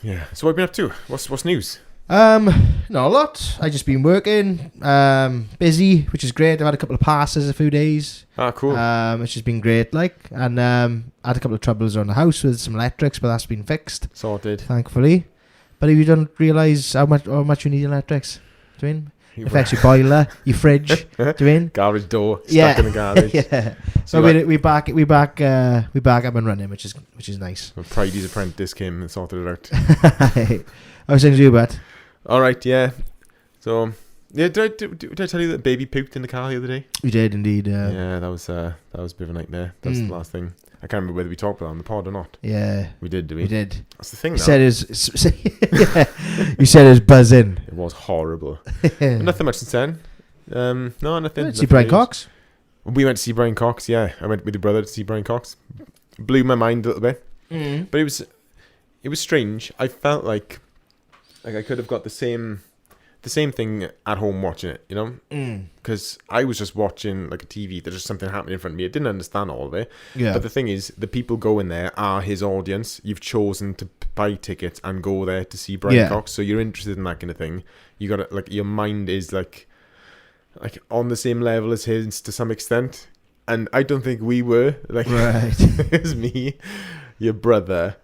Yeah. So what have you been up to? What's news? Not a lot. I just been working, busy, which is great. I've had a couple of passes a few days. Ah, cool. Which has been great, and had a couple of troubles around the house with some electrics, but that's been fixed, Sorted. thankfully. But if you don't realise how much you need electrics, do you mean? It affects your boiler, your fridge, do you mean? Garage door stuck in the garage. Yeah. So we back up and running, which is nice. Well, Pridey's apprentice came and sorted it out. How's things with you, Bat? All right, yeah. So, yeah, did I tell you that baby pooped in the car the other day? You did indeed. Yeah, that was a bit of a nightmare. That was the last thing. I can't remember whether we talked about it on the pod or not. Yeah, we did. We did. That's the thing. You said you said it was buzzing. It was horrible. Nothing much since then. No, nothing. See Brian Cox. We went to see Brian Cox. Yeah, I went with your brother to see Brian Cox. Blew my mind a little bit, but it was strange. I felt like I could have got the same thing at home watching it, you know, because I was just watching like a TV. There's just something happening in front of me. I didn't understand all of it. Yeah. But the thing is, the people going there are his audience. You've chosen to buy tickets and go there to see Brian Cox, so you're interested in that kind of thing. You got to, like, your mind is like on the same level as his to some extent. And I don't think we were. Like, right. It was me, your brother,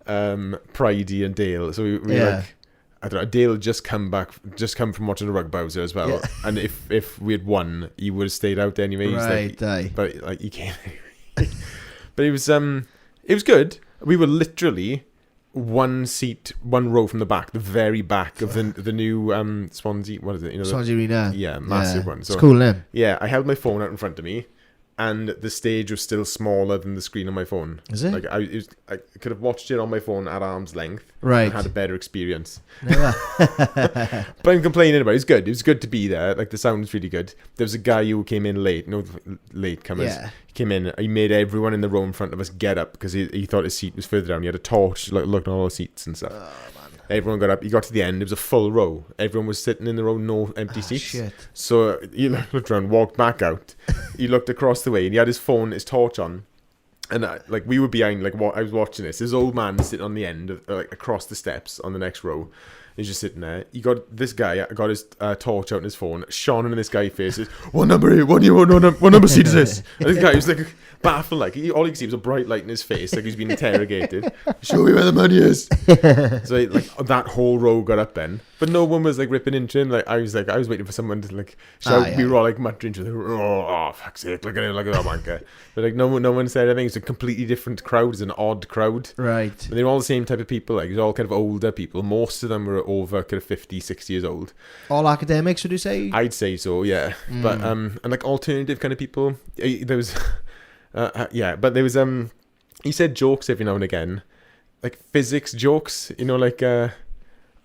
Pridey and Dale. So we were like, I don't know, Dale had just come from watching a rug Bowser as well. Yeah. And if we had won, he would have stayed out anyway. Right, like, but like he came. But it was good. We were literally one row from the back, the very back of the new Swansea. What is it? You know, Swansea Arena. Yeah, massive one. So, it's cool, name. Yeah, I held my phone out in front of me, and the stage was still smaller than the screen on my phone. Is it? Like I could have watched it on my phone at arm's length. Right. And had a better experience. But I'm complaining about it. It was good. It was good to be there. Like, the sound was really good. There was a guy who came in late. No, late comers. Yeah. He came in. He made everyone in the row in front of us get up because he thought his seat was further down. He had a torch, like, looking at all the seats and stuff. Oh, man. Everyone got up. He got to the end. It was a full row. Everyone was sitting in the row, no empty seats. Shit. So he looked around, walked back out. He looked across the way, and he had his phone, his torch on. And we were behind, like, what I was watching this. This old man sitting on the end, of, like, across the steps on the next row. He's just sitting there. This guy got his torch out on his phone, shone in this guy's face. What number seat is this? And this guy was like baffled, like all he could see was a bright light in his face, like he's been interrogated. Show me where the money is. So like that whole row got up then, but no one was like ripping into him. Like I was waiting for someone to like shout. We were all like muttering to them. Oh fuck's sake! Look at him, look at that wanker. But like no one said anything. It's a completely different crowd. It's an odd crowd. Right. And they're all the same type of people. Like it's all kind of older people. Most of them were over kind of 50, 60 years old. All academics, would you say? I'd say so, yeah. But and like alternative kind of people. There was but there was he said jokes every now and again, like physics jokes, you know, like I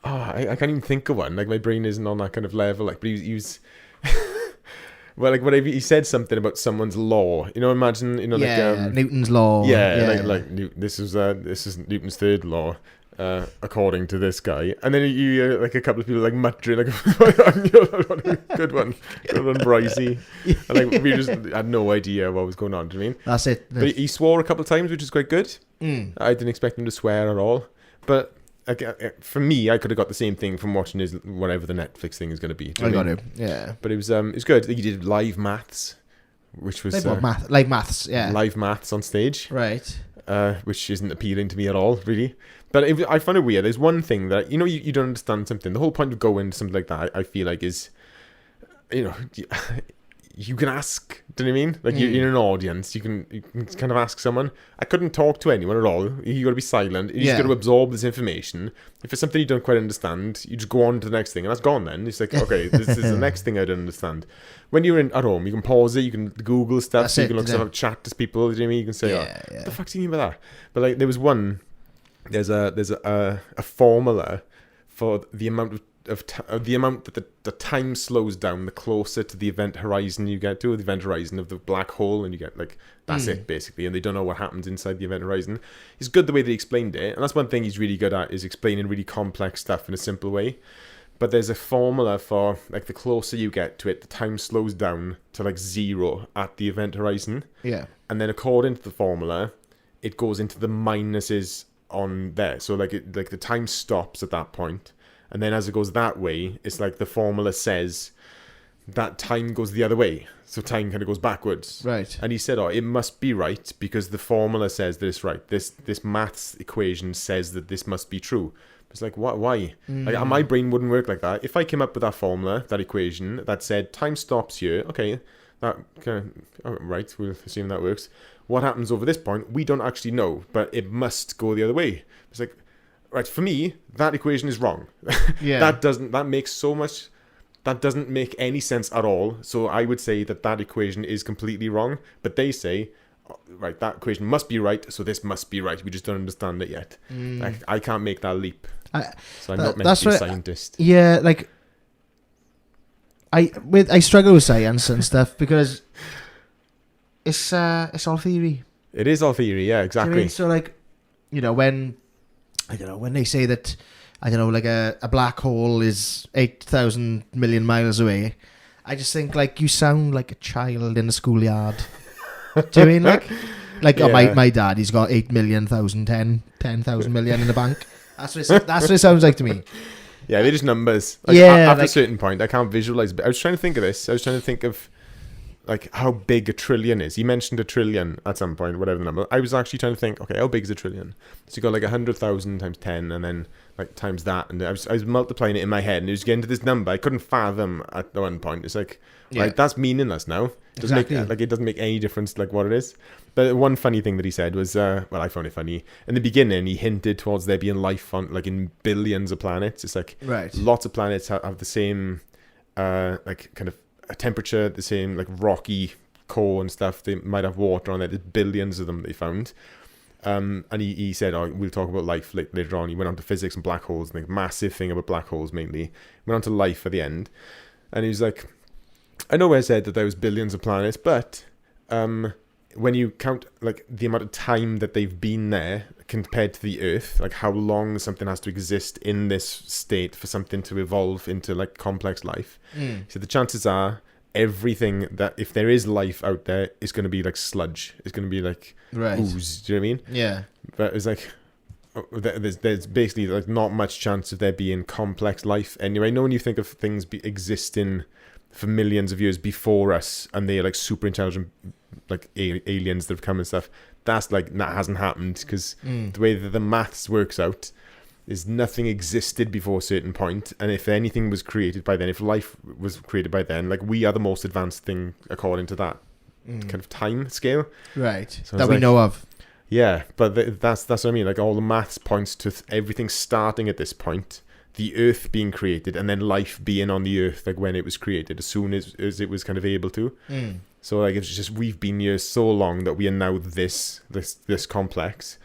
can't even think of one. Like my brain isn't on that kind of level. Like, but he was well, like whatever he said something about someone's law. You know, imagine, you know, like Newton's law. Like this is Newton's third law. According to this guy, and then you like a couple of people like muttering like good one Brycey. And like we just had no idea what was going on. Do you mean that's it? But he swore a couple of times, which is quite good. I didn't expect him to swear at all, but for me, I could have got the same thing from watching his whatever the Netflix thing is going to be. I got it. Yeah, but it was good. He did live maths, which was like maths. Yeah, live maths on stage. Right. Which isn't appealing to me at all, really. But I find it weird. There's one thing that, you know, you don't understand something. The whole point of going to something like that, I feel like, is, you know, you can ask. Do you know what I mean? Like, you're in an audience. You can kind of ask someone. I couldn't talk to anyone at all. You got to be silent. You just got to absorb this information. If it's something you don't quite understand, you just go on to the next thing, and that's gone then. It's like, okay, this is the next thing I don't understand. When you're at home, you can pause it, you can Google stuff, so you can look stuff up, chat to people. Do you know what I mean? You can say, what the fuck's he mean by that? But like, there's a formula for the amount of the amount that the time slows down the closer to the event horizon you get to, or the event horizon of the black hole, and you get like that's it basically, and they don't know what happens inside the event horizon. It's good the way they explained it, and that's one thing he's really good at, is explaining really complex stuff in a simple way. But there's a formula for, like, the closer you get to it, the time slows down to like 0 at the event horizon. Yeah. And then according to the formula, it goes into the minuses on there. So like the time stops at that point, and then as it goes that way, it's like the formula says that time goes the other way. So time kind of goes backwards. Right. And he said, oh, it must be right because the formula says that it's right. This maths equation says that this must be true. It's like, what? Why? Like, my brain wouldn't work like that. If I came up with that formula, that equation, that said time stops here, okay, that kind of, right, we'll assume that works. What happens over this point, we don't actually know, but it must go the other way. It's like, right, for me, that equation is wrong. Yeah. That doesn't make any sense at all. So I would say that equation is completely wrong. But they say, right, that equation must be right, so this must be right. We just don't understand it yet. Like, I can't make that leap. So I'm not meant to be a scientist. Yeah, like I struggle with science and stuff because it's all theory. It is all theory, yeah, exactly. You know what I mean? So like, when they say that, like a black hole is 8,000 million miles away, I just think like you sound like a child in a schoolyard. Do you mean like Yeah. oh, my dad, he's got 10,000 million in the bank. That's what it sounds like to me. Yeah, they're just numbers. Like, Yeah, after like, a certain point, I can't visualize. But I was trying to think of this. I was trying to think of like how big a trillion is. He mentioned a trillion at some point, whatever the number. I was actually trying to think, okay, how big is a trillion? So you got like 100,000 times 10, and then like times that, and I was multiplying it in my head, and it was getting to this number I couldn't fathom at one point. It's like, right, that's meaningless now. Exactly. It doesn't make any difference like what it is. But one funny thing that he said was, well, I found it funny. In the beginning, he hinted towards there being life on like in billions of planets. It's like lots of planets have the same like kind of a temperature, the same like rocky core and stuff. They might have water on there. There's billions of them they found. And he said, oh, we'll talk about life later on. He went on to physics and black holes, and the massive thing about black holes mainly. Went on to life at the end. And he was like, I know I said that there was billions of planets, but when you count like the amount of time that they've been there compared to the Earth, like how long something has to exist in this state for something to evolve into like complex life. So the chances are everything that if there is life out there is going to be like sludge. It's going to be like ooze. Do you know what I mean? Yeah. But it's like there's basically like not much chance of there being complex life anyway. I know when you think of things existing for millions of years before us, and they're like super intelligent, like aliens that have come and stuff. That's like that hasn't happened because the way that the maths works out is nothing existed before a certain point, and if anything was created by then, if life was created by then, like we are the most advanced thing according to that kind of time scale, right? So that we know of. Yeah, but that's what I mean. Like all the maths points to everything starting at this point. The Earth being created, and then life being on the Earth, like when it was created, as soon as it was kind of able to. So like it's just we've been here so long that we are now this complex.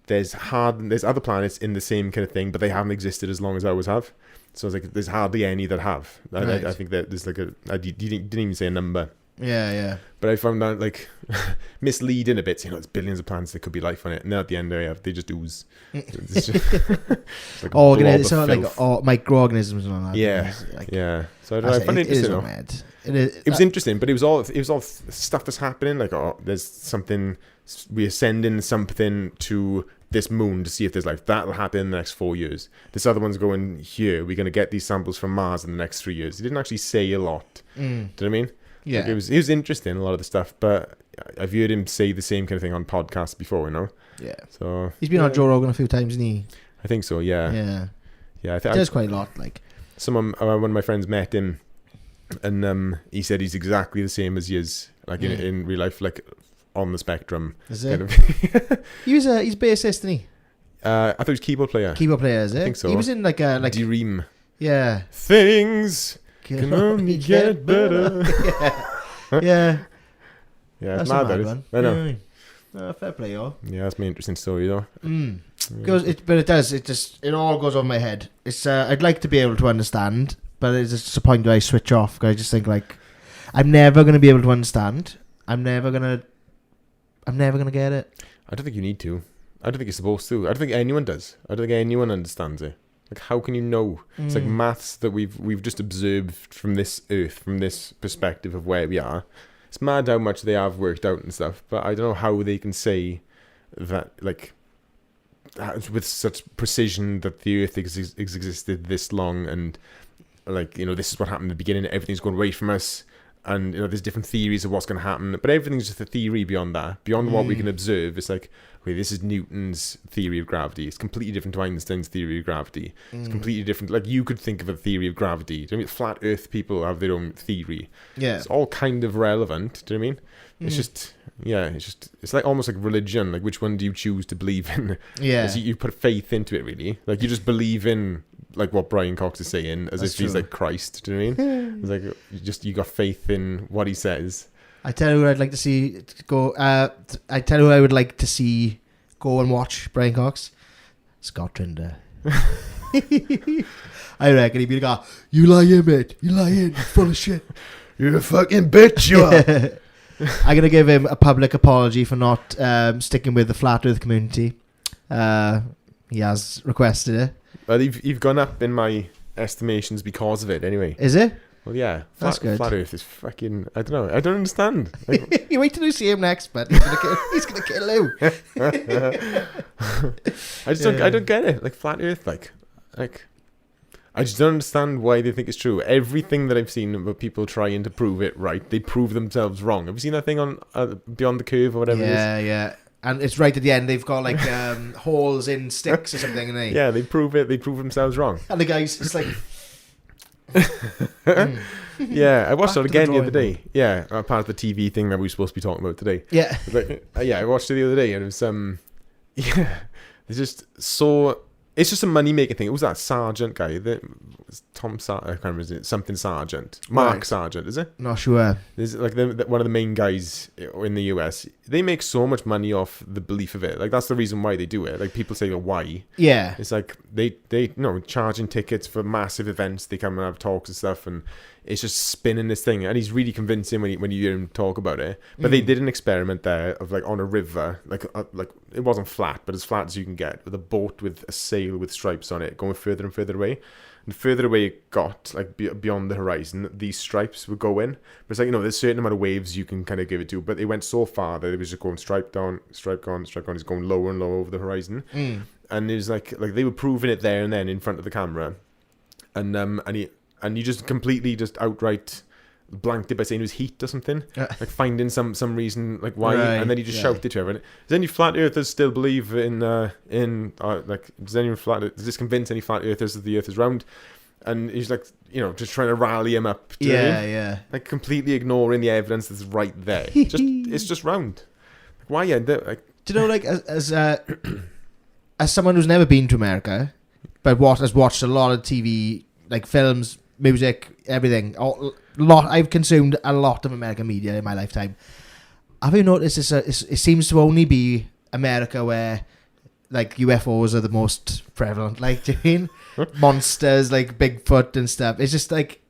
There's other planets in the same kind of thing, but they haven't existed as long as ours have. So it's like there's hardly any that have. Right. I think that there's like you didn't even say a number. Yeah. But I found that like misleading a bit, saying it's billions of planets that could be life on it. And then at the end they just ooze. It's just, like microorganisms and all that. Yeah. So I find it interesting. It was interesting, but it was all stuff that's happening. Like there's something, we're sending something to this moon to see if there's life. That'll happen in the next 4 years. This other one's going here. We're going to get these samples from Mars in the next 3 years. He didn't actually say a lot. Do you know what I mean? Yeah, like it was interesting, a lot of the stuff, but I've heard him say the same kind of thing on podcasts before, you know. Yeah. So he's been on Joe Rogan a few times, hasn't he? I think so. Yeah. Yeah. I think he does quite a lot. Like one of my friends met him, and he said he's exactly the same as he is, like in real life, like on the spectrum. Is it? Kind of. He's bassist, isn't he? I thought he was keyboard player. Keyboard player, is it? I think so. He was in like Dream. Yeah. Things can only get better. Yeah. Yeah, it's mad though. I know. Fair play, y'all. Yeah, that's my interesting story though. It all goes on my head. It's I'd like to be able to understand, but it's just a point where I switch off because I just think like I'm never going to be able to understand. I'm never gonna get it. I don't think you need to. I don't think you're supposed to. I don't think anyone does. I don't think anyone understands it. Like, how can you know? It's like maths that we've just observed from this Earth, from this perspective of where we are. It's mad how much they have worked out and stuff, but I don't know how they can say that, like, with such precision that the Earth existed this long, and like, you know, this is what happened at the beginning. Everything's going away from us, and you know, there's different theories of what's going to happen, but everything's just a theory beyond that, beyond what we can observe. It's like, okay, this is Newton's theory of gravity. It's completely different to Einstein's theory of gravity. It's completely different. Like, you could think of a theory of gravity. Do you know what I mean? Flat Earth people have their own theory. Yeah. It's all kind of relevant. Do you know what I mean? It's just, yeah, it's like almost like religion. Like, which one do you choose to believe in? Yeah. It's, you put faith into it, really. Like, you just believe in like what Brian Cox is saying, as if he's like Christ. Do you know what I mean? It's like you got faith in what he says. I tell you who I'd like to see go. I tell you who I would like to see go and watch Brian Cox. Scott Trinder. I reckon he'd be like, "You lying, mate. You lying. You're full of shit. You're a fucking bitch, you are." I'm gonna give him a public apology for not sticking with the flat Earth community. He has requested it. Well, you've gone up in my estimations because of it, anyway. Is it? Well, yeah. That's good. Flat Earth is fucking... I don't know. I don't understand. Like, You wait till you see him next, but he's gonna kill you. I don't get it. Like, flat Earth, like I just don't understand why they think it's true. Everything that I've seen about people trying to prove it right, they prove themselves wrong. Have you seen that thing on Beyond the Curve or whatever it is? Yeah. And it's right at the end. They've got like holes in sticks or something, and yeah, they prove themselves wrong. And the guy's just like, yeah, I watched Back it to the again the other drawing day. Yeah, part of the TV thing that we were supposed to be talking about today. yeah, Like, yeah, I watched it the other day, and it was yeah, it's just so. It's just a money making thing. It was that Sergeant guy, Tom Sargent. I can't remember his name. Something Sergeant, Mark Right. Sargent, is it? not sure. There's like one of the main guys in the US. They make so much money off the belief of it. Like, that's the reason why they do it. Like, people say, well, why? Yeah, It's like they charging tickets for massive events. They come and have talks and stuff, and it's just spinning this thing. And he's really convincing when you hear him talk about it. But they did an experiment there of like on a river, like it wasn't flat, but as flat as you can get, with a boat with a sail with stripes on it, going further and further away. And the further away it got, like beyond the horizon, these stripes would go in. But it's like, there's a certain amount of waves you can kind of give it to. But it went so far that it was just going stripe down, stripe gone, stripe gone. It's going lower and lower over the horizon. And it was like they were proving it there and then in front of the camera. And you just completely just outright blanked it by saying it was heat or something. Like finding some reason like why, Right, and then he just yeah. shouted to everyone. Does any flat earthers still believe does this convince any flat earthers that the earth is round? And he's like, just trying to rally him up. Do you know what I mean? yeah. Like completely ignoring the evidence that's right there. It's just round. Like, why? Yeah, like, Do you know, like, as someone who's never been to America, but has watched a lot of TV, like films, music, everything, I've consumed a lot of American media in my lifetime. Have you noticed it seems to only be America where like UFOs are the most prevalent? Like, do you mean monsters like Bigfoot and stuff? It's just like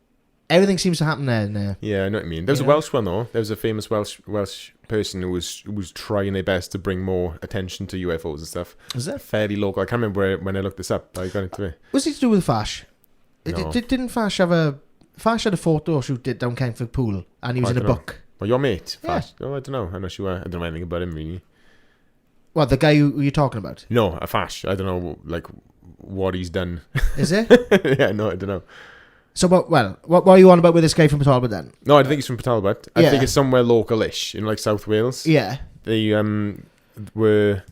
everything seems to happen there now. yeah, I know what you mean. There was a Welsh one though. There was a famous Welsh person who was trying their best to bring more attention to UFOs and stuff. Was that? Fairly local. I can't remember when I looked this up. I got into it. Was it to do with Fash? No. Didn't Fash had a photo shoot down Kentford Pool, and he was in a book. Well, your mate, Yeah. Fash. Oh, I don't know. I'm not sure. I don't know anything about him really. What, the guy who you're talking about? No, a Fash. I don't know like what he's done. Is it? Yeah, no, I don't know. So, what are you on about with this guy from Talbot then? No, I don't think he's from Talbot. I Yeah. think it's somewhere local-ish in like South Wales. Yeah. They were,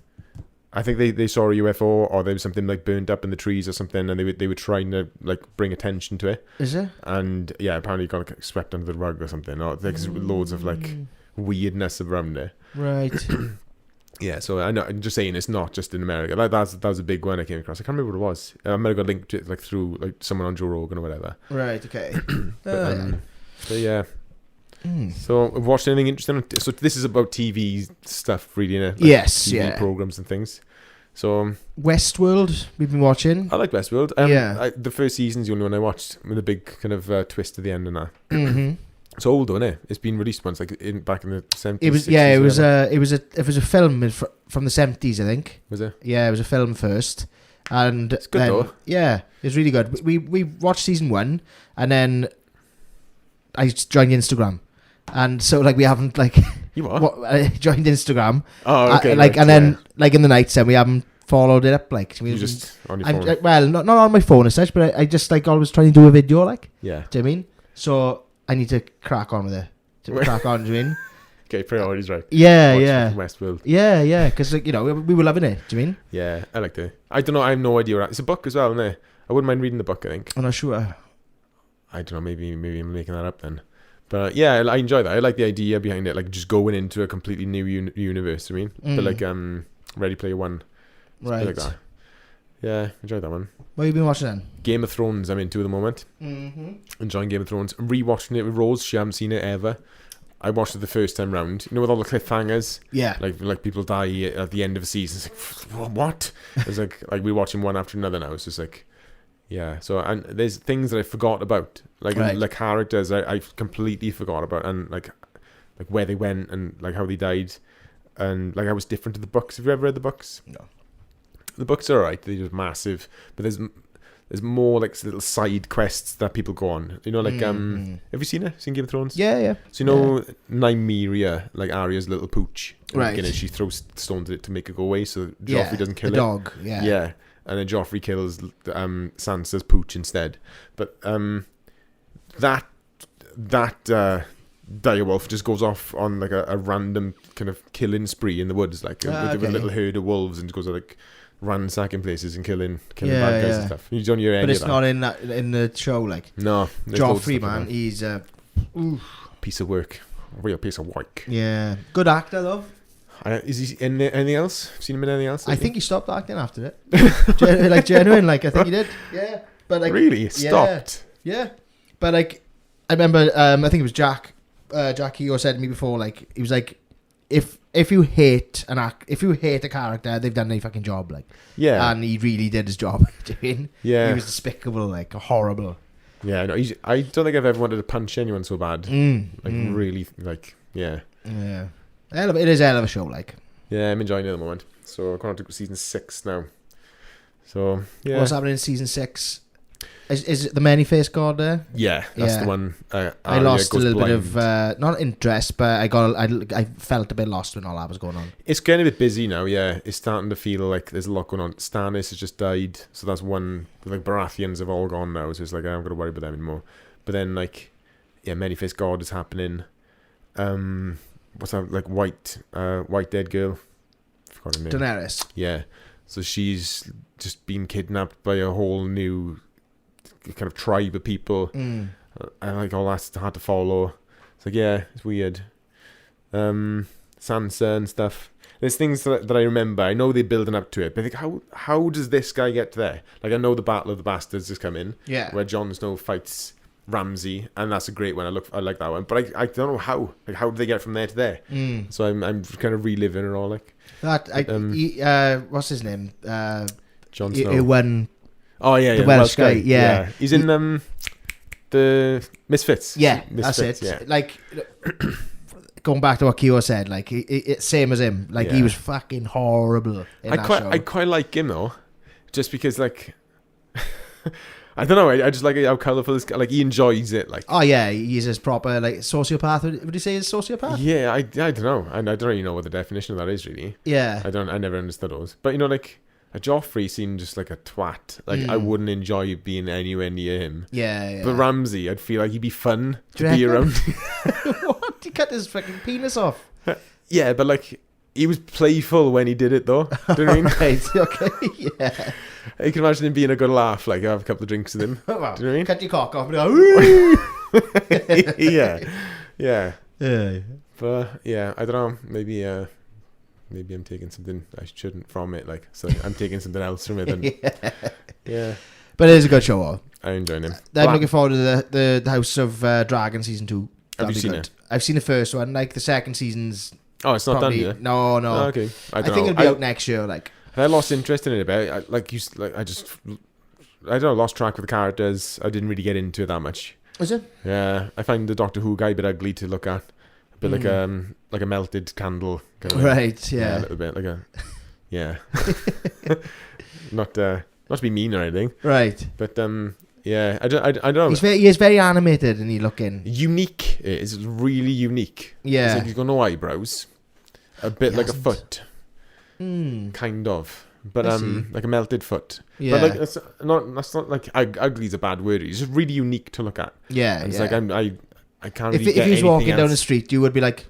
I think they saw a UFO or there was something like burnt up in the trees or something, and they were trying to like bring attention to it. Is it? And yeah, apparently it got like, swept under the rug or something. Or there's loads of like weirdness around it. Right. Yeah, so I know. I'm just saying it's not just in America. That was a big one I came across. I can't remember what it was. I might have got linked to it like through like someone on Joe Rogan or whatever. Right. Okay. But yeah. So, have you watched anything interesting? So this is about TV stuff, really, innit? Like Yes, TV yeah. programs and things. So Westworld, we've been watching. I like Westworld. Yeah. The first season's the only one I watched with a big kind of twist at the end and that. Mm-hmm. It's old, isn't it? It's been released once, like back in the 70s. It was 60s, it was a film from the 70s, I think. Was it? Yeah, it was a film first, and It's good though. Yeah, it's really good. We watched season 1, and then I joined Instagram, and so like we haven't like You what? I joined Instagram. Oh, okay. and then yeah. like in the nights, then we haven't followed it up. Like, You just on your phone. well, not on my phone as such, but I just like always trying to do a video. Like, Yeah. do you know what I mean? So I need to crack on with it. Do you know what I mean? Okay, priorities right. Yeah, Watch yeah. fucking Westworld. Yeah, because like, we were loving it. Do you mean? Yeah, I liked it. I don't know. I have no idea. It's a book as well, isn't it? I wouldn't mind reading the book. I think. I'm not sure. I don't know. Maybe I'm making that up then. But yeah, I enjoy that. I like the idea behind it, like just going into a completely new universe. I mean, but like Ready Player One, Right. like that. Yeah, enjoyed that one. What have you been watching then? Game of Thrones, I'm into at the moment. Enjoying Game of Thrones. I'm rewatching it with Rose. She hasn't seen it ever. I watched it the first time round. You know, with all the cliffhangers. Yeah. Like people die at the end of a season. It's like, what? It's like we're watching one after another now. It's just like, yeah. So and there's things that I forgot about, like characters I completely forgot about, and like where they went and like how they died, and like how it's different to the books. Have you ever read the books? No. The books are alright. They're just massive, but there's more like little side quests that people go on. You know, like have you seen it? Seen Game of Thrones? Yeah. So you know Nymeria, like Arya's little pooch. Right. Beginning, she throws stones at it to make it go away, so Joffrey doesn't kill the it. dog. Yeah. Yeah. And then Joffrey kills Sansa's pooch instead. But that direwolf just goes off on like a random kind of killing spree in the woods, like with a little herd of wolves, and goes like ransacking places and killing bad guys and stuff. You don't hear any But of it's that. not in the show. Like, No, Joffrey, man, he's piece of work, a real piece of work. Yeah, good actor though. Is he in anything else? Seen him in anything else? I think he stopped acting after it. Like genuine, like I think he did. Yeah, but like really stopped. Yeah, but like I remember, I think it was Jack Keogh said to me before, like he was like, if you hate a character, they've done their fucking job, like. Yeah, and he really did his job. Yeah, he was despicable, like horrible. Yeah, no, I don't think I've ever wanted to punch anyone so bad. Really, like, yeah. Yeah. It is a hell of a show, like. Yeah, I'm enjoying it at the moment. So I'm going to season 6 now. So, yeah. What's happening in season 6? Is it the many-faced god there? Yeah, that's the one. I lost a little bit of, not interest, but I felt a bit lost when all that was going on. It's getting a bit busy now, yeah. It's starting to feel like there's a lot going on. Stannis has just died, so that's one. Like, Baratheons have all gone now, so it's like, I don't got to worry about them anymore. But then, like, yeah, many-faced god is happening. What's that, like, white dead girl? I forgot her name. Daenerys. Yeah. So she's just been kidnapped by a whole new kind of tribe of people, and like all that's hard to follow. It's like, yeah, it's weird. Sansa and stuff. There's things that I remember. I know they're building up to it, but I think, how does this guy get there? Like, I know the Battle of the Bastards has come in, where Jon Snow fights Ramsay, and that's a great one. I like that one, but I don't know how. Like, how did they get from there to there? So I'm kind of reliving it all. Like that. What's his name? Jon Snow. He won. Oh yeah, the Welsh guy. Yeah, he's in the Misfits. Yeah, Misfits, that's it. Yeah. Like, going back to what Keogh said, like it's same as him. Like, he was fucking horrible in that show. I quite like him though, just because, like, I don't know. I just like how colourful this guy. Like, he enjoys it. Like, oh yeah, he's his proper like sociopath. Would you say he's a sociopath? Yeah, I don't know. I don't really know what the definition of that is really. Yeah, I never understood those. But you know, like, a Joffrey seemed just like a twat. Like, I wouldn't enjoy being anywhere near him. Yeah. But Ramsay, I'd feel like he'd be fun to be around. What? He cut his fucking penis off. Yeah, but like, he was playful when he did it though. Do you know what I mean? Right, okay, yeah. I can imagine him being a good laugh, like, have a couple of drinks with him. Well, do you know what I mean? Cut your cock off and go, yeah. Yeah. But yeah, I don't know. Maybe I'm taking something I shouldn't from it. Like, so I'm taking something else from it. And, yeah. But it is a good show. All. I'm enjoying it. I'm looking forward to the House of Dragon season 2. Have you seen it? I've seen the first one. Like, the second season's. Oh, it's not probably, done yet. No. Oh, okay. I think it'll be out next year. Like, I lost interest in it a bit. I don't know, lost track of the characters. I didn't really get into it that much. Is it? Yeah, I find the Doctor Who guy a bit ugly to look at. A bit like a melted candle. Kind of right. Yeah. A little bit like a. Yeah. Not to be mean or anything. Right. But yeah, I don't know. He is very animated and he looking unique. It is really unique. Yeah. It's like he's got no eyebrows. A bit like a foot. Kind of. but I see. like a melted foot. Yeah. But like that's not like ugly is a bad word. It's just really unique to look at. Yeah, And it's yeah. like I can't If really get he was anything walking down the else. street, you would be like,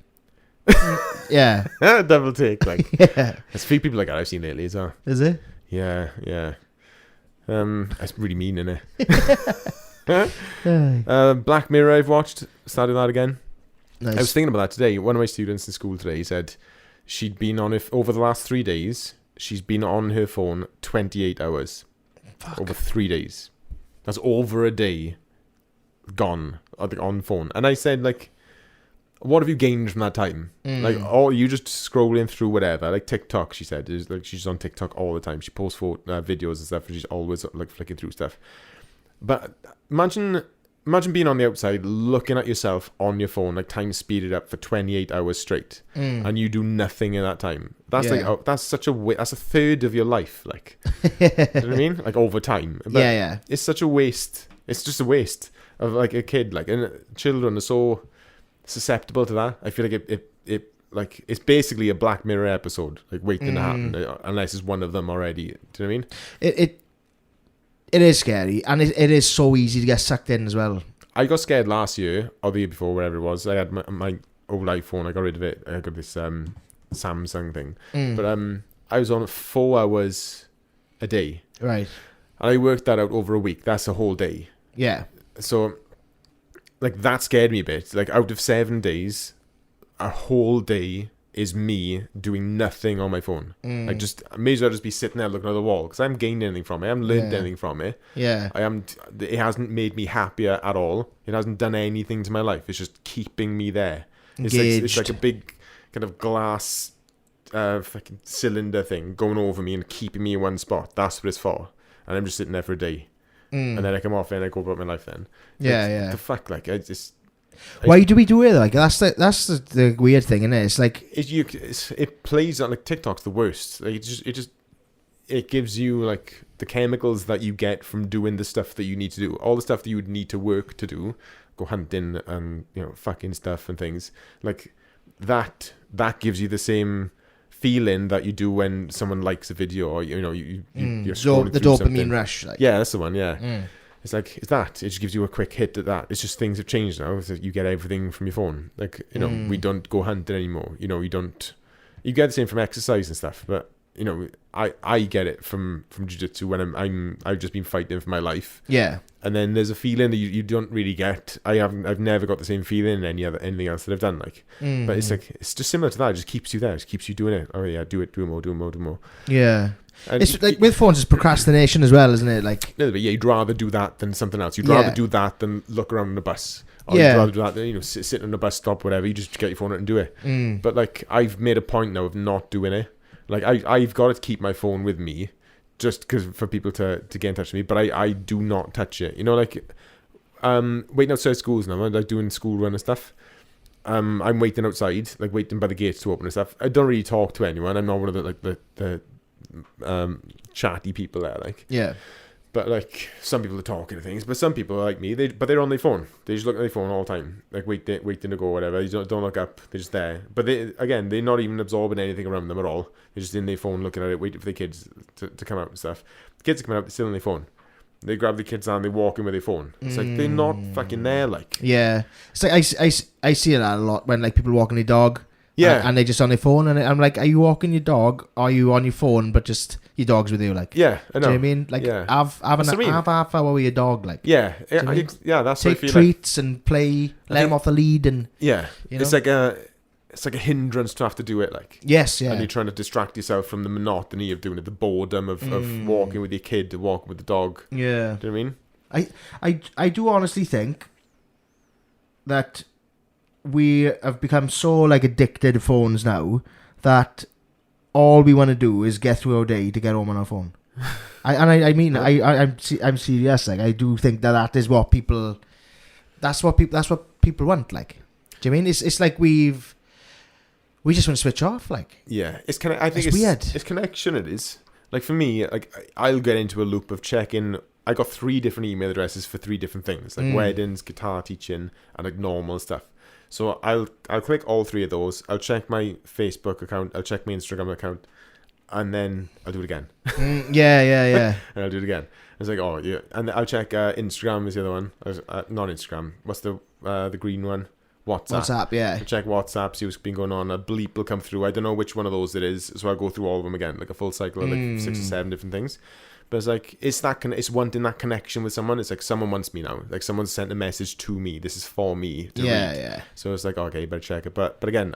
yeah, Double take, like yeah. there's a few people like that I've seen lately as well. Is it? Yeah. That's really mean, isn't Aye. it? Black Mirror I've watched. Started that again. Nice. I was thinking about that today. One of my students in school today said she'd been on it over the last 3 days. She's been on her phone 28 hours. Fuck. Over 3 days. That's over a day gone on phone. And I said, like, what have you gained from that time? Like, you just scrolling through whatever. Like TikTok, she said. Is like she's on TikTok all the time. She posts videos and stuff, and she's always like flicking through stuff. But imagine being on the outside, looking at yourself on your phone, like time speeded up for 28 hours straight, and you do nothing in that time. That's that's such a that's a third of your life, like. You know what I mean? Like over time. But yeah. It's such a waste. It's just a waste of like a kid, like, and children are so susceptible to that. I feel like it like it's basically a Black Mirror episode, like waiting to happen, unless it's one of them already. Do you know what I mean? It is scary, and it is so easy to get sucked in as well. I got scared last year or the year before, wherever it was. I had my old iPhone. I got rid of it. I got this Samsung thing, but I was on 4 hours a day, Right. and I worked that out over a week. That's a whole day. Yeah. So, like, that scared me a bit. Like, out of 7 days, a whole day is me doing nothing on my phone. Like, just I may as well just be sitting there looking at the wall, because I haven't gained anything from it. I haven't learned anything from it. Yeah. It hasn't made me happier at all. It hasn't done anything to my life. It's just keeping me there. It's like a big kind of glass fucking cylinder thing going over me and keeping me in one spot. That's what it's for. And I'm just sitting there for a day. And then I come off and I go about my life then. Yeah. The fuck, like, Why do we do it? Like, that's the weird thing, isn't it? It's like it plays on, like, TikTok's the worst. Like, it gives you, like, the chemicals that you get from doing the stuff that you need to do. All the stuff that you would need to work to do, go hunting and, you know, fucking stuff and things. Like, that gives you the same feeling that you do when someone likes a video, or, you know, you're scrolling the through dopamine something. rush. Like. Yeah, that's the one. Yeah. It's like, it's that. It just gives you a quick hit at that. It's just things have changed now. So you get everything from your phone. Like, you know, we don't go hunting anymore. You know, you get the same from exercise and stuff. But, you know, I get it from jiu-jitsu when I've just been fighting for my life. Yeah. And then there's a feeling that you don't really get. I've never got the same feeling in anything else that I've done. Like, but it's like, it's just similar to that. It just keeps you there. It just keeps you doing it. Oh yeah, do more. Yeah. And It's like with phones, it's procrastination as well, isn't it? Like, yeah, you'd rather do that than something else. You'd rather do that than look around on a bus. Or Yeah. you'd rather do that than, you know, sit on a bus stop, whatever. You just get your phone out and do it. But, like, I've made a point now of not doing it. Like, I've got to keep my phone with me, just because for people to get in touch with me. But I do not touch it. You know, like, waiting outside schools now, I'm like doing school run and stuff. I'm waiting outside, like waiting by the gates to open and stuff. I don't really talk to anyone. I'm not one of the chatty people there, like. yeah. But, like, some people are talking to things, but some people are like me, but they're on their phone. They just look at their phone all the time, like waiting to go, whatever. They don't look up. They're just there. But they're not even absorbing anything around them at all. They're just in their phone looking at it, waiting for the kids to come out and stuff. The kids are coming out, they're still on their phone. They grab the kids and they're walking with their phone. It's like, they're not fucking there, like. Yeah. It's like I see that a lot when, like, people walking their dog. Yeah. And they're just on their phone, and I'm like, are you walking your dog? Or are you on your phone, but just your dog's with you? Like, Yeah, I know. do you know what I mean? Like, Yeah. have That's what I mean. half hour with your dog, like. Yeah, you know what I mean? that's what I Take feel treats and play, let him off the lead, and Yeah, you it's know? like a hindrance to have to do it, like. yes, yeah, And you're trying to distract yourself from the monotony of doing it, the boredom of walking with your kid, walking with the dog. yeah. Do you know what I mean? I do honestly think that we have become so, like, addicted to phones now that all we want to do is get through our day to get home on our phone. I'm serious. Like, I do think that is what people. That's what people want. Like, do you mean it's like we just want to switch off? Like, Yeah, it's kind of. I think it's weird. It's connection. It is. Like, for me, like, I'll get into a loop of checking. I got 3 different email addresses for 3 different things, like weddings, guitar teaching, and, like, normal stuff. So I'll click all 3 of those. I'll check my Facebook account. I'll check my Instagram account. and then I'll do it again. Yeah. And I'll do it again. It's like, oh yeah, and I'll check Instagram is the other one. Not Instagram. What's the green one? WhatsApp. Yeah. I'll check WhatsApp, see what's been going on. A bleep will come through. I don't know which one of those it is, so I'll go through all of them again, like a full cycle of like 6 or 7 different things. But it's like it's wanting that connection with someone. It's like someone wants me now. Like someone sent a message to me. This is for me to read. Yeah. So it's like, okay, better check it. But again,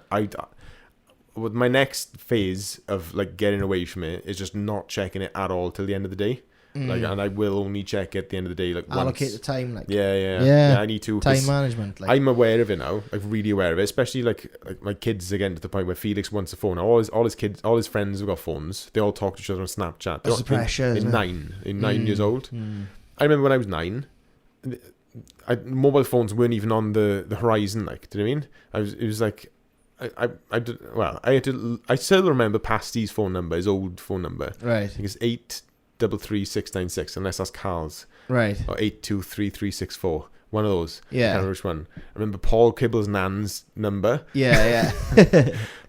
with my next phase of like getting away from it is just not checking it at all till the end of the day. Like, and I will only check at the end of the day, like allocate once. the time, like Yeah. I need to time management. Like I'm aware of it now, like really aware of it. Especially like my kids are getting to the point where Felix wants a phone now. All his friends have got phones. They all talk to each other on Snapchat. That's the pressure. In 9 years old. I remember when I was 9. Mobile phones weren't even on the horizon. Like, do you know what I mean? It was like. I still remember Pasty's phone number, his old phone number. Right. I think it's 833-696, unless that's Carl's. Right. Or 823-364. One of those. Yeah. I can't remember which one. I remember Paul Kibble's nan's number. Yeah.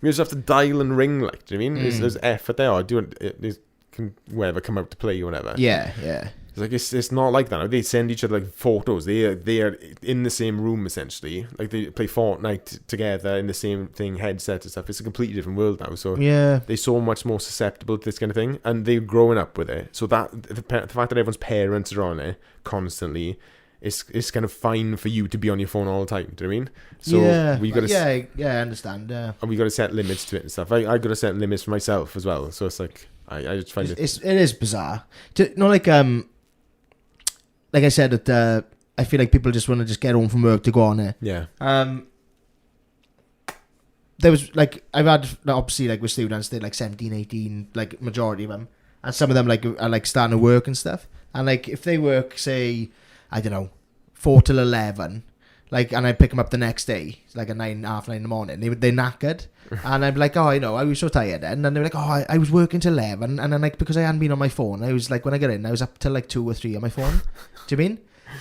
We just have to dial and ring, like, do you know what I mean? There's effort there. Or do it can whatever come out to play or whatever. Yeah. It's like it's not like that. They send each other like photos. They are in the same room essentially. Like they play Fortnite together in the same thing, headset and stuff. It's a completely different world now. So yeah, they're so much more susceptible to this kind of thing, and they're growing up with it. So that the fact that everyone's parents are on it constantly, it's kind of fine for you to be on your phone all the time. Do you know what I mean? So we got to I understand. And we got to set limits to it and stuff. I got to set limits for myself as well. So it's like I just find it is bizarre. Like I said, that I feel like people just want to just get home from work to go on it. Yeah. There was like I've had obviously like with students they're like 17, 18, like majority of them, and some of them like are like starting to work and stuff. And like if they work say I don't know 4 till 11, like, and I pick them up the next day, like at 9, half 9 in the morning, they're knackered. And I'm like, oh, I know, I was so tired then. And they're like, oh, I was working till 11. And then like, because I hadn't been on my phone, I was like, when I got in, I was up till like 2 or 3 on my phone. Do you mean?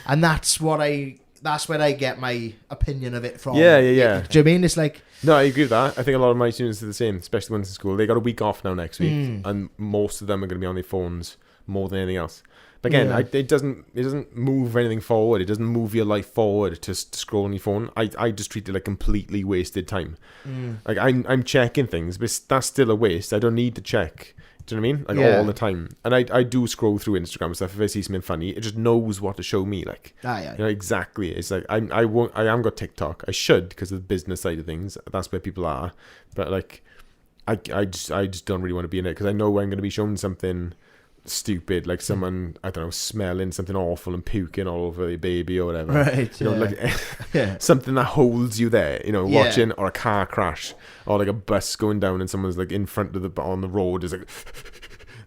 And that's where I get my opinion of it from. Yeah. Do you mean? It's like... No, I agree with that. I think a lot of my students are the same, especially ones in school. They got a week off now next week. And most of them are going to be on their phones more than anything else. But again, it doesn't move anything forward. It doesn't move your life forward to scroll on your phone. I just treat it like completely wasted time. Like I'm checking things, but that's still a waste. I don't need to check. Do you know what I mean? Like all the time. And I do scroll through Instagram and stuff. If I see something funny, it just knows what to show me. Like, you know, exactly. It's like I haven't got TikTok. I should because of the business side of things. That's where people are. But like, I just don't really want to be in it because I know I'm going to be shown something stupid, like someone, I don't know, smelling something awful and puking all over their baby or whatever. Right. You know, like something that holds you there, you know, watching, or a car crash, or like a bus going down and someone's like in front of on the road is like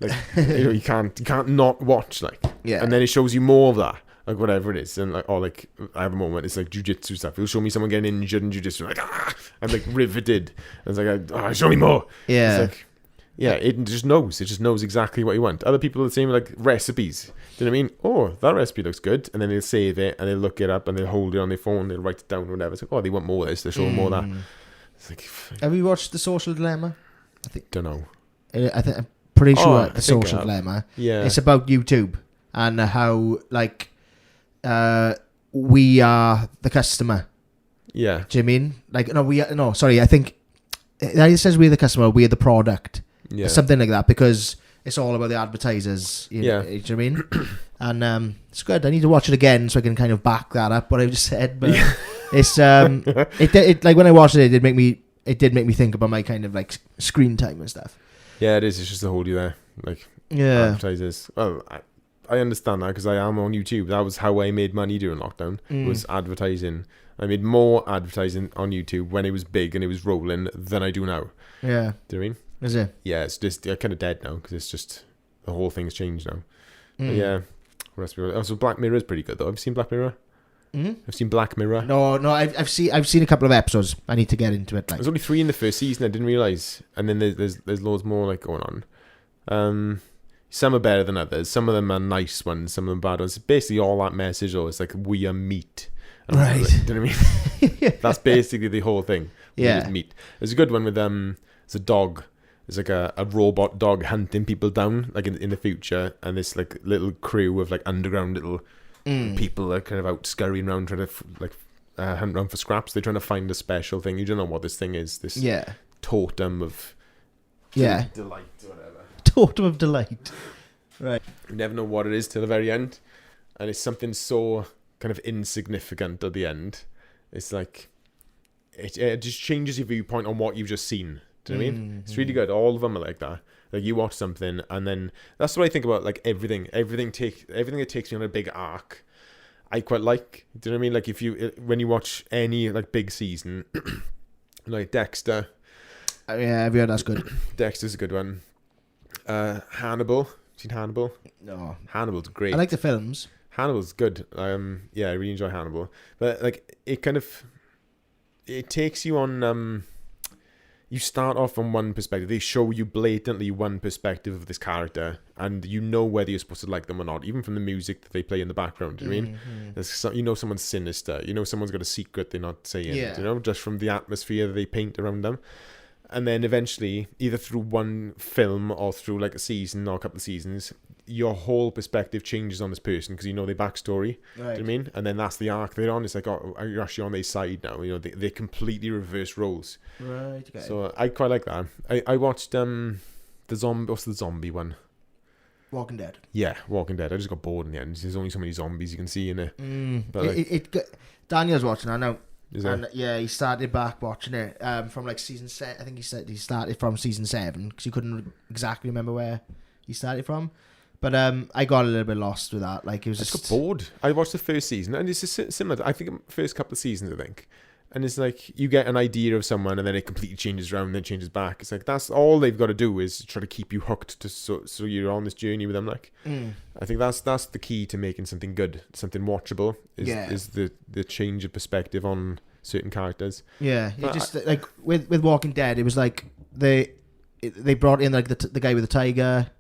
you know, you can't not watch, like. Yeah. And then it shows you more of that. Like whatever it is, and like, or like I have a moment. It's like jujitsu stuff. It'll show me someone getting injured in jujitsu, like I'm like riveted. And it's like, show me more. Yeah. It's like, yeah, it just knows. It just knows exactly what you want. Other people are the same, like recipes. Do you know what I mean? Oh, that recipe looks good. And then they'll save it and they'll look it up and they'll hold it on their phone. They'll write it down or whatever. It's like, oh, they want more of this. They'll show more of that. It's like, have you watched The Social Dilemma? Don't know. I'm pretty sure The Social Dilemma. Yeah. It's about YouTube and how, like, we are the customer. Yeah. Do you mean? Like, I think it says we're the customer, we're the product. Yeah. Something like that, because it's all about the advertisers. You know, do you know what I mean? And it's good. I need to watch it again so I can kind of back that up, what I just said. But it's it like when I watched it, it did make me think about my kind of like screen time and stuff. Yeah, it is. It's just to hold you there, like advertisers. Well, I understand that because I am on YouTube. That was how I made money during lockdown. Was advertising. I made more advertising on YouTube when it was big and it was rolling than I do now. Yeah. Do you know what I mean? Is it? Yeah, it's just kind of dead now because it's just the whole thing's changed now. But yeah, so Black Mirror is pretty good though. Have you seen Black Mirror? I've seen Black Mirror. No, I've seen a couple of episodes. I need to get into it. Like. There's only 3 in the first season. I didn't realize, and then there's loads more like going on. Some are better than others. Some of them are nice ones. Some of them bad ones. Basically, all that message, it's like we are meat. Right. Like, do you know what I mean? That's basically the whole thing. Yeah. Meat. There's a good one with there's a dog. there's like a robot dog hunting people down like in the future, and this like little crew of like underground little people are kind of out scurrying around trying to hunt around for scraps. They're trying to find a special thing. You don't know what this thing is. This totem of delight or whatever. Totem of delight. Right. You never know what it is till the very end, and it's something so kind of insignificant at the end. It's like it just changes your viewpoint on what you've just seen. Do you know what I mean? It's really good. All of them are like that. Like you watch something, and then that's what I think about. Like everything that takes me on a big arc, I quite like. Do you know what I mean? Like when you watch any like big season, like Dexter. Yeah, I've heard that's good. Dexter's a good one. Hannibal. Seen Hannibal? No. Hannibal's great. I like the films. Hannibal's good. Yeah, I really enjoy Hannibal. But like it takes you on. You start off from one perspective. They show you blatantly one perspective of this character, and you know whether you're supposed to like them or not, even from the music that they play in the background. Do you know what I mean? You know someone's sinister. You know someone's got a secret they're not saying. Yeah. You know, just from the atmosphere that they paint around them. And then eventually, either through one film or through like a season or a couple of seasons, your whole perspective changes on this person because you know their backstory. Right. Do you know what I mean? And then that's the arc they're on. It's like, oh, you're actually on their side now. You know, they completely reverse roles. Right. Okay. So I quite like that. I watched what's the zombie one? Walking Dead. Yeah, Walking Dead. I just got bored in the end. There's only so many zombies you can see in it. But Daniel's watching. I know. And he started back watching it from like season 7. I think he said he started from season 7 because he couldn't exactly remember where he started from. But I got a little bit lost with that. Like it was I just got bored. I watched the first season, and it's just similar. I think first couple of seasons, I think. And it's like you get an idea of someone, and then it completely changes around, and then changes back. It's like that's all they've got to do is try to keep you hooked, so you're on this journey with them. Like, I think that's the key to making something good, something watchable. Is the change of perspective on certain characters. Yeah, it just like with Walking Dead, it was like they brought in like the guy with the tiger.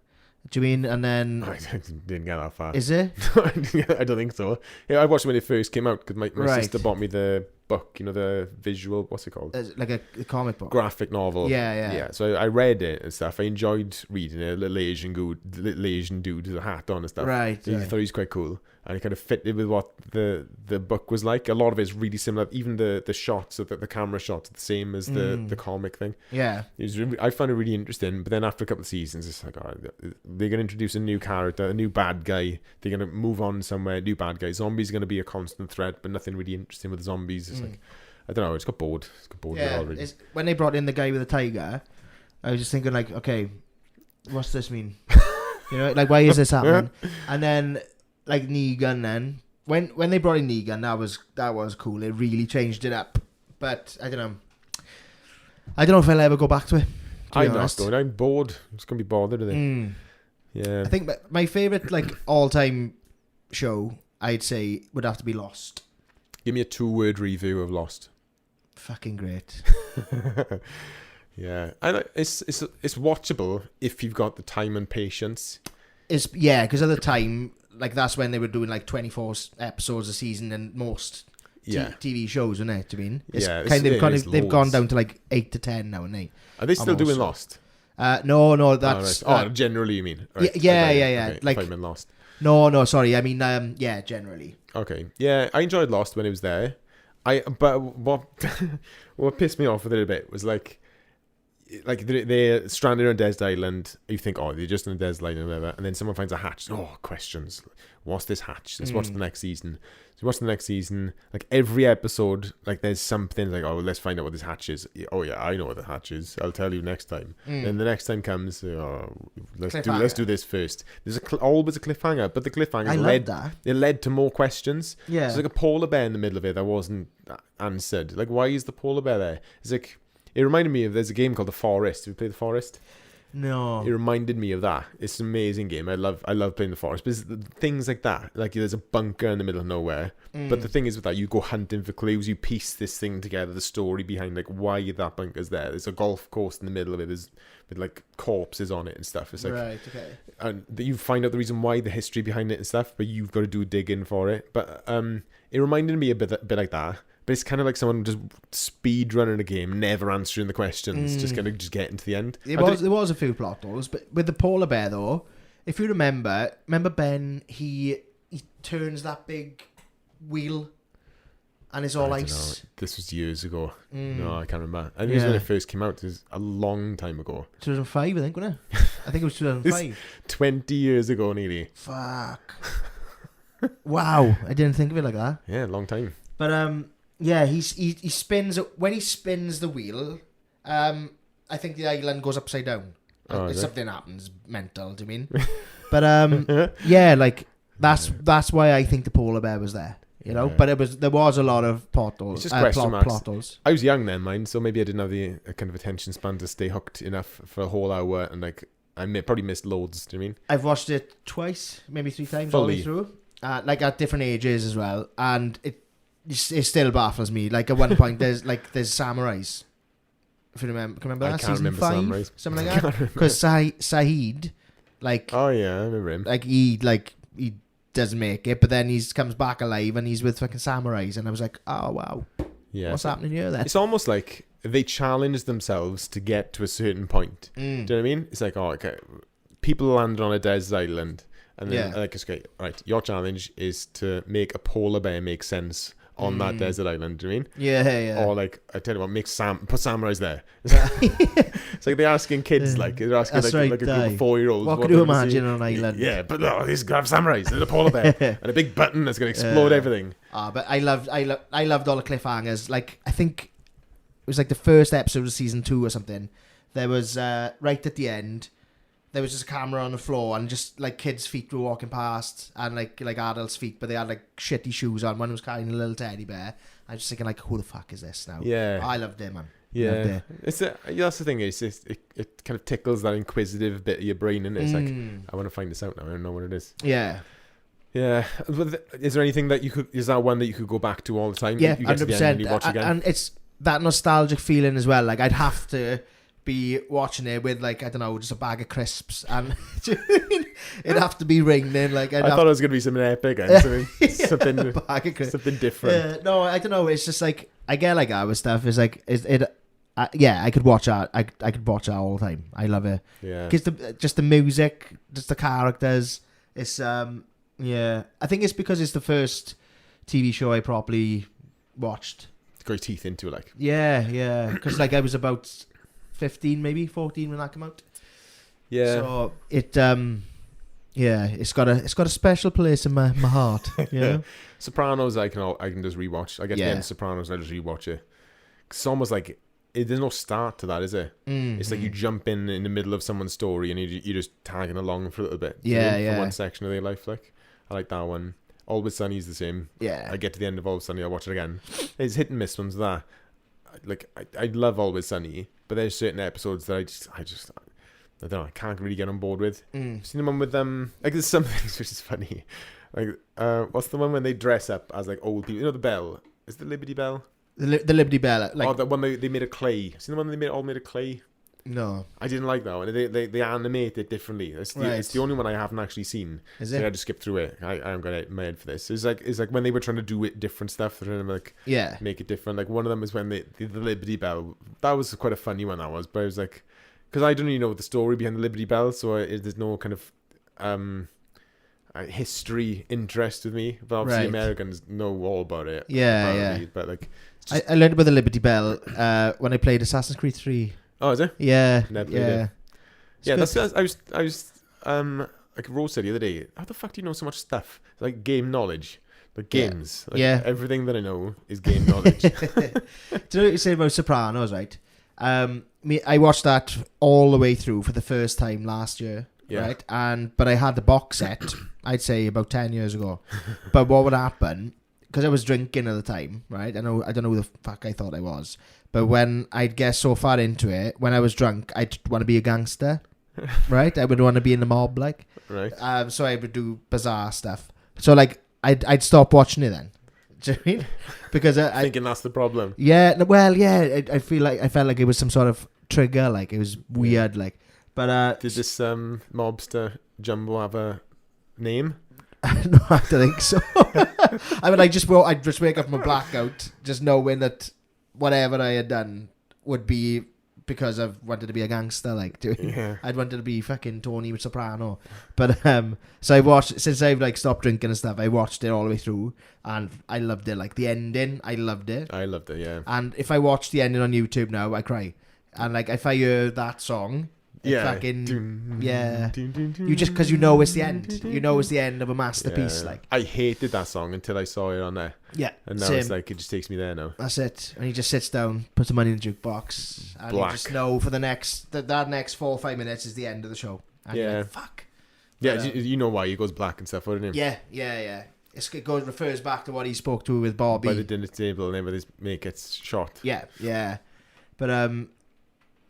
Do you mean? And then I didn't get that far. Is it? I don't think so. Yeah, I watched it when it first came out because my sister bought me the book. You know, the visual. What's it called? Like a comic book, graphic novel. Yeah. So I read it and stuff. I enjoyed reading it. Little Asian dude with a hat on and stuff. Right. I thought he was quite cool, and it kind of fitted with what the book was like. A lot of it's really similar. Even the shots, the camera shots, are the same as the comic thing. Yeah. I found it really interesting. But then after a couple of seasons, it's like, they're going to introduce a new character, a new bad guy. They're going to move on somewhere, new bad guy. Zombies are going to be a constant threat, but nothing really interesting with the zombies. It's like, I don't know, I just got bored. With it already. When they brought in the guy with the tiger, I was just thinking like, okay, what's this mean? You know, like why is this happening? And then like Negan then. When they brought in Negan, that was cool. It really changed it up. But I don't know if I'll ever go back to it. I'm not going. I'm bored. I'm just gonna be bothered with it. Yeah. I think my favourite like all-time show, I'd say, would have to be Lost. Give me a 2-word review of Lost. Fucking great. Yeah, it's watchable if you've got the time and patience. Because at the time, like that's when they were doing like 24 episodes a season and most TV shows, isn't it? I mean, they've gone down to like 8 to 10 now, and are they still doing Lost? No, that's generally you mean? Right. Yeah. Okay. Like I'm in Lost. No, sorry. I mean, generally. Okay. Yeah, I enjoyed Lost when it was there. But what pissed me off a little bit was like they're stranded on a desert island. You think, they're just on a desert island or whatever, and then someone finds a hatch. Questions. What's this hatch? Let's watch the next season. So watch the next season. Like every episode, like there's something like, let's find out what this hatch is. Oh yeah, I know what the hatch is. I'll tell you next time. Then the next time comes, let's do this first. There's always a cliffhanger, but the cliffhanger led to more questions. Yeah, there's like a polar bear in the middle of it that wasn't answered. Like, why is the polar bear there? It's like, it reminded me of, there's a game called The Forest. Have you played The Forest? No. It reminded me of that. It's an amazing game. I love playing The Forest. But it's things like that. Like there's a bunker in the middle of nowhere. But the thing is with that, you go hunting for clues. You piece this thing together, the story behind like why that bunker's there. There's a golf course in the middle of it. There's with like corpses on it and stuff. It's like, right, okay. And you find out the reason why, the history behind it and stuff, but you've got to do digging for it. But it reminded me a bit like that. But it's kind of like someone just speed running a game, never answering the questions, just kind of just getting to the end. There was a few plot holes, but with the polar bear though, if you remember Ben, he turns that big wheel, and it's all I don't ice. know. This was years ago. No, I can't remember. I think it was when it first came out. It was a long time ago. 2005, I think, wasn't it? I think it was 2005. 20 years ago, nearly. Fuck. Wow, I didn't think of it like that. Yeah, long time. But yeah, he spins when he spins the wheel. I think the island goes upside down. Something happens mental. Do you mean? But yeah, like that's why I think the polar bear was there. You know, but there was a lot of plot holes. It's just question marks. Plot holes. I was young then, mind, so maybe I didn't have the kind of attention span to stay hooked enough for a whole hour, and like probably missed loads. Do you mean? I've watched it twice, maybe 3 times Fully. all the way through. Like at different ages as well, and it still baffles me. Like at one point, there's samurais. If you remember that? I can't Season remember 5, samurais. something like that. Because Saeed, like, oh yeah, I remember him. Like he doesn't make it, but then he comes back alive and he's with fucking samurais, and I was like, oh wow, Yeah, what's happening here then? It's almost like they challenge themselves to get to a certain point. Do you know what I mean? It's like, oh, okay, people landed on a desert island, and then like, it's great. Right, your challenge is to make a polar bear make sense on that desert island. Do you mean? Yeah. Or like, I tell you what, put samurais there. It's like they're asking kids, like they're asking like a group of 4-year-olds. What could you imagine on an island? Yeah, but no, these have samurais and a polar bear and a big button that's going to explode everything. But I loved all the cliffhangers. Like, I think it was like the first episode of season 2 or something. There was right at the end, there was just a camera on the floor, and just like kids' feet were walking past, and like adults' feet, but they had like shitty shoes on. One was carrying a little teddy bear. I was just thinking, like, who the fuck is this now? Yeah, I loved it, man. Yeah, that's the thing. It kind of tickles that inquisitive bit of your brain, and it's like, I want to find this out now. I don't know what it is. Yeah. Is there anything that is that one that you could go back to all the time? Yeah, you get to the end and you watch again, and it's that nostalgic feeling as well. Like, I'd have to be watching it with, like, I don't know, just a bag of crisps, and it'd have to be ringing. Like, I thought it was gonna be something epic and something a bag of crisps. Something different. No, I don't know. It's just like, I get like that with stuff. It's like I could watch that. I could watch that all the time. I love it. Yeah, because just the music, just the characters. It's I think it's because it's the first TV show I properly watched. Got your teeth into it, like. Yeah. Because like I was about 15, maybe 14 when that came out. Yeah. So it it's got a special place in my heart. You know? Sopranos, I can just rewatch. I get to the end of Sopranos and I just rewatch it. It's almost like there's no start to that, is it? It's like you jump in the middle of someone's story and you're just tagging along for a little bit. For one section of their life. Like, I like that one. Always Sunny's the same. Yeah. I get to the end of Always Sunny, I watch it again. There's hit and miss ones that. Like, I love Always Sunny, but there's certain episodes that I don't know, I can't really get on board with. Seen the one with like, there's some things which is funny. Like, what's the one when they dress up as like old people? You know, the bell. Is the Liberty Bell? The Liberty Bell. Like, the one they made of clay. Seen the one they all made of clay? No. I didn't like that one. They animate it differently. It's the only one I haven't actually seen. Is it? I had to skip through it. I am going to my head for this. It's like when they were trying to do it different stuff. They're trying to like make it different. Like, one of them was when the Liberty Bell. That was quite a funny one. That was, but I was like, because I don't really know the story behind the Liberty Bell, so there's no kind of history interest with me. But obviously Americans know all about it. Yeah. But like, I learned about the Liberty Bell when I played Assassin's Creed 3. Oh, is it? Yeah. Never played it. Yeah, that's I was like Rose said the other day, how the fuck do you know so much stuff? It's like game knowledge. Like games. Like everything that I know is game knowledge. Do you know what you say about Sopranos, right? I watched that all the way through for the first time last year. Yeah. Right? But I had the box set, I'd say about 10 years ago. But what would happen, because I was drinking at the time, right? I don't know who the fuck I thought I was. But when I'd get so far into it, when I was drunk, I'd want to be a gangster, right? I would want to be in the mob, like. Right. So I would do bizarre stuff. So, like, I'd stop watching it then. Do you know what I mean? Because I thinking that's the problem. Yeah, well, yeah. I felt like it was some sort of trigger, like it was weird, like. But did this mobster Jumbo have a name? No, I don't think so. I mean, I'd just wake up from a blackout, just knowing that whatever I had done would be because I've wanted to be a gangster, like doing. Yeah. I'd wanted to be fucking Tony Soprano, but so I watched since I've like stopped drinking and stuff. I watched it all the way through, and I loved it. Like the ending, I loved it. I loved it, yeah. And if I watch the ending on YouTube now, I cry. And like if I hear that song, fucking you just because you know it's the end. You know it's the end of a masterpiece. Yeah. Like I hated that song until I saw it on there. Yeah, and now same. it's like it just takes me there now. That's it. And he just sits down, puts the money in the jukebox, and you just know for the next that next 4 or 5 minutes is the end of the show. And you're like, fuck. Yeah, you know why he goes black and stuff, wouldn't you? Yeah. It refers back to what he spoke to with Bobby by the dinner table, and then with his mate gets shot. Yeah. But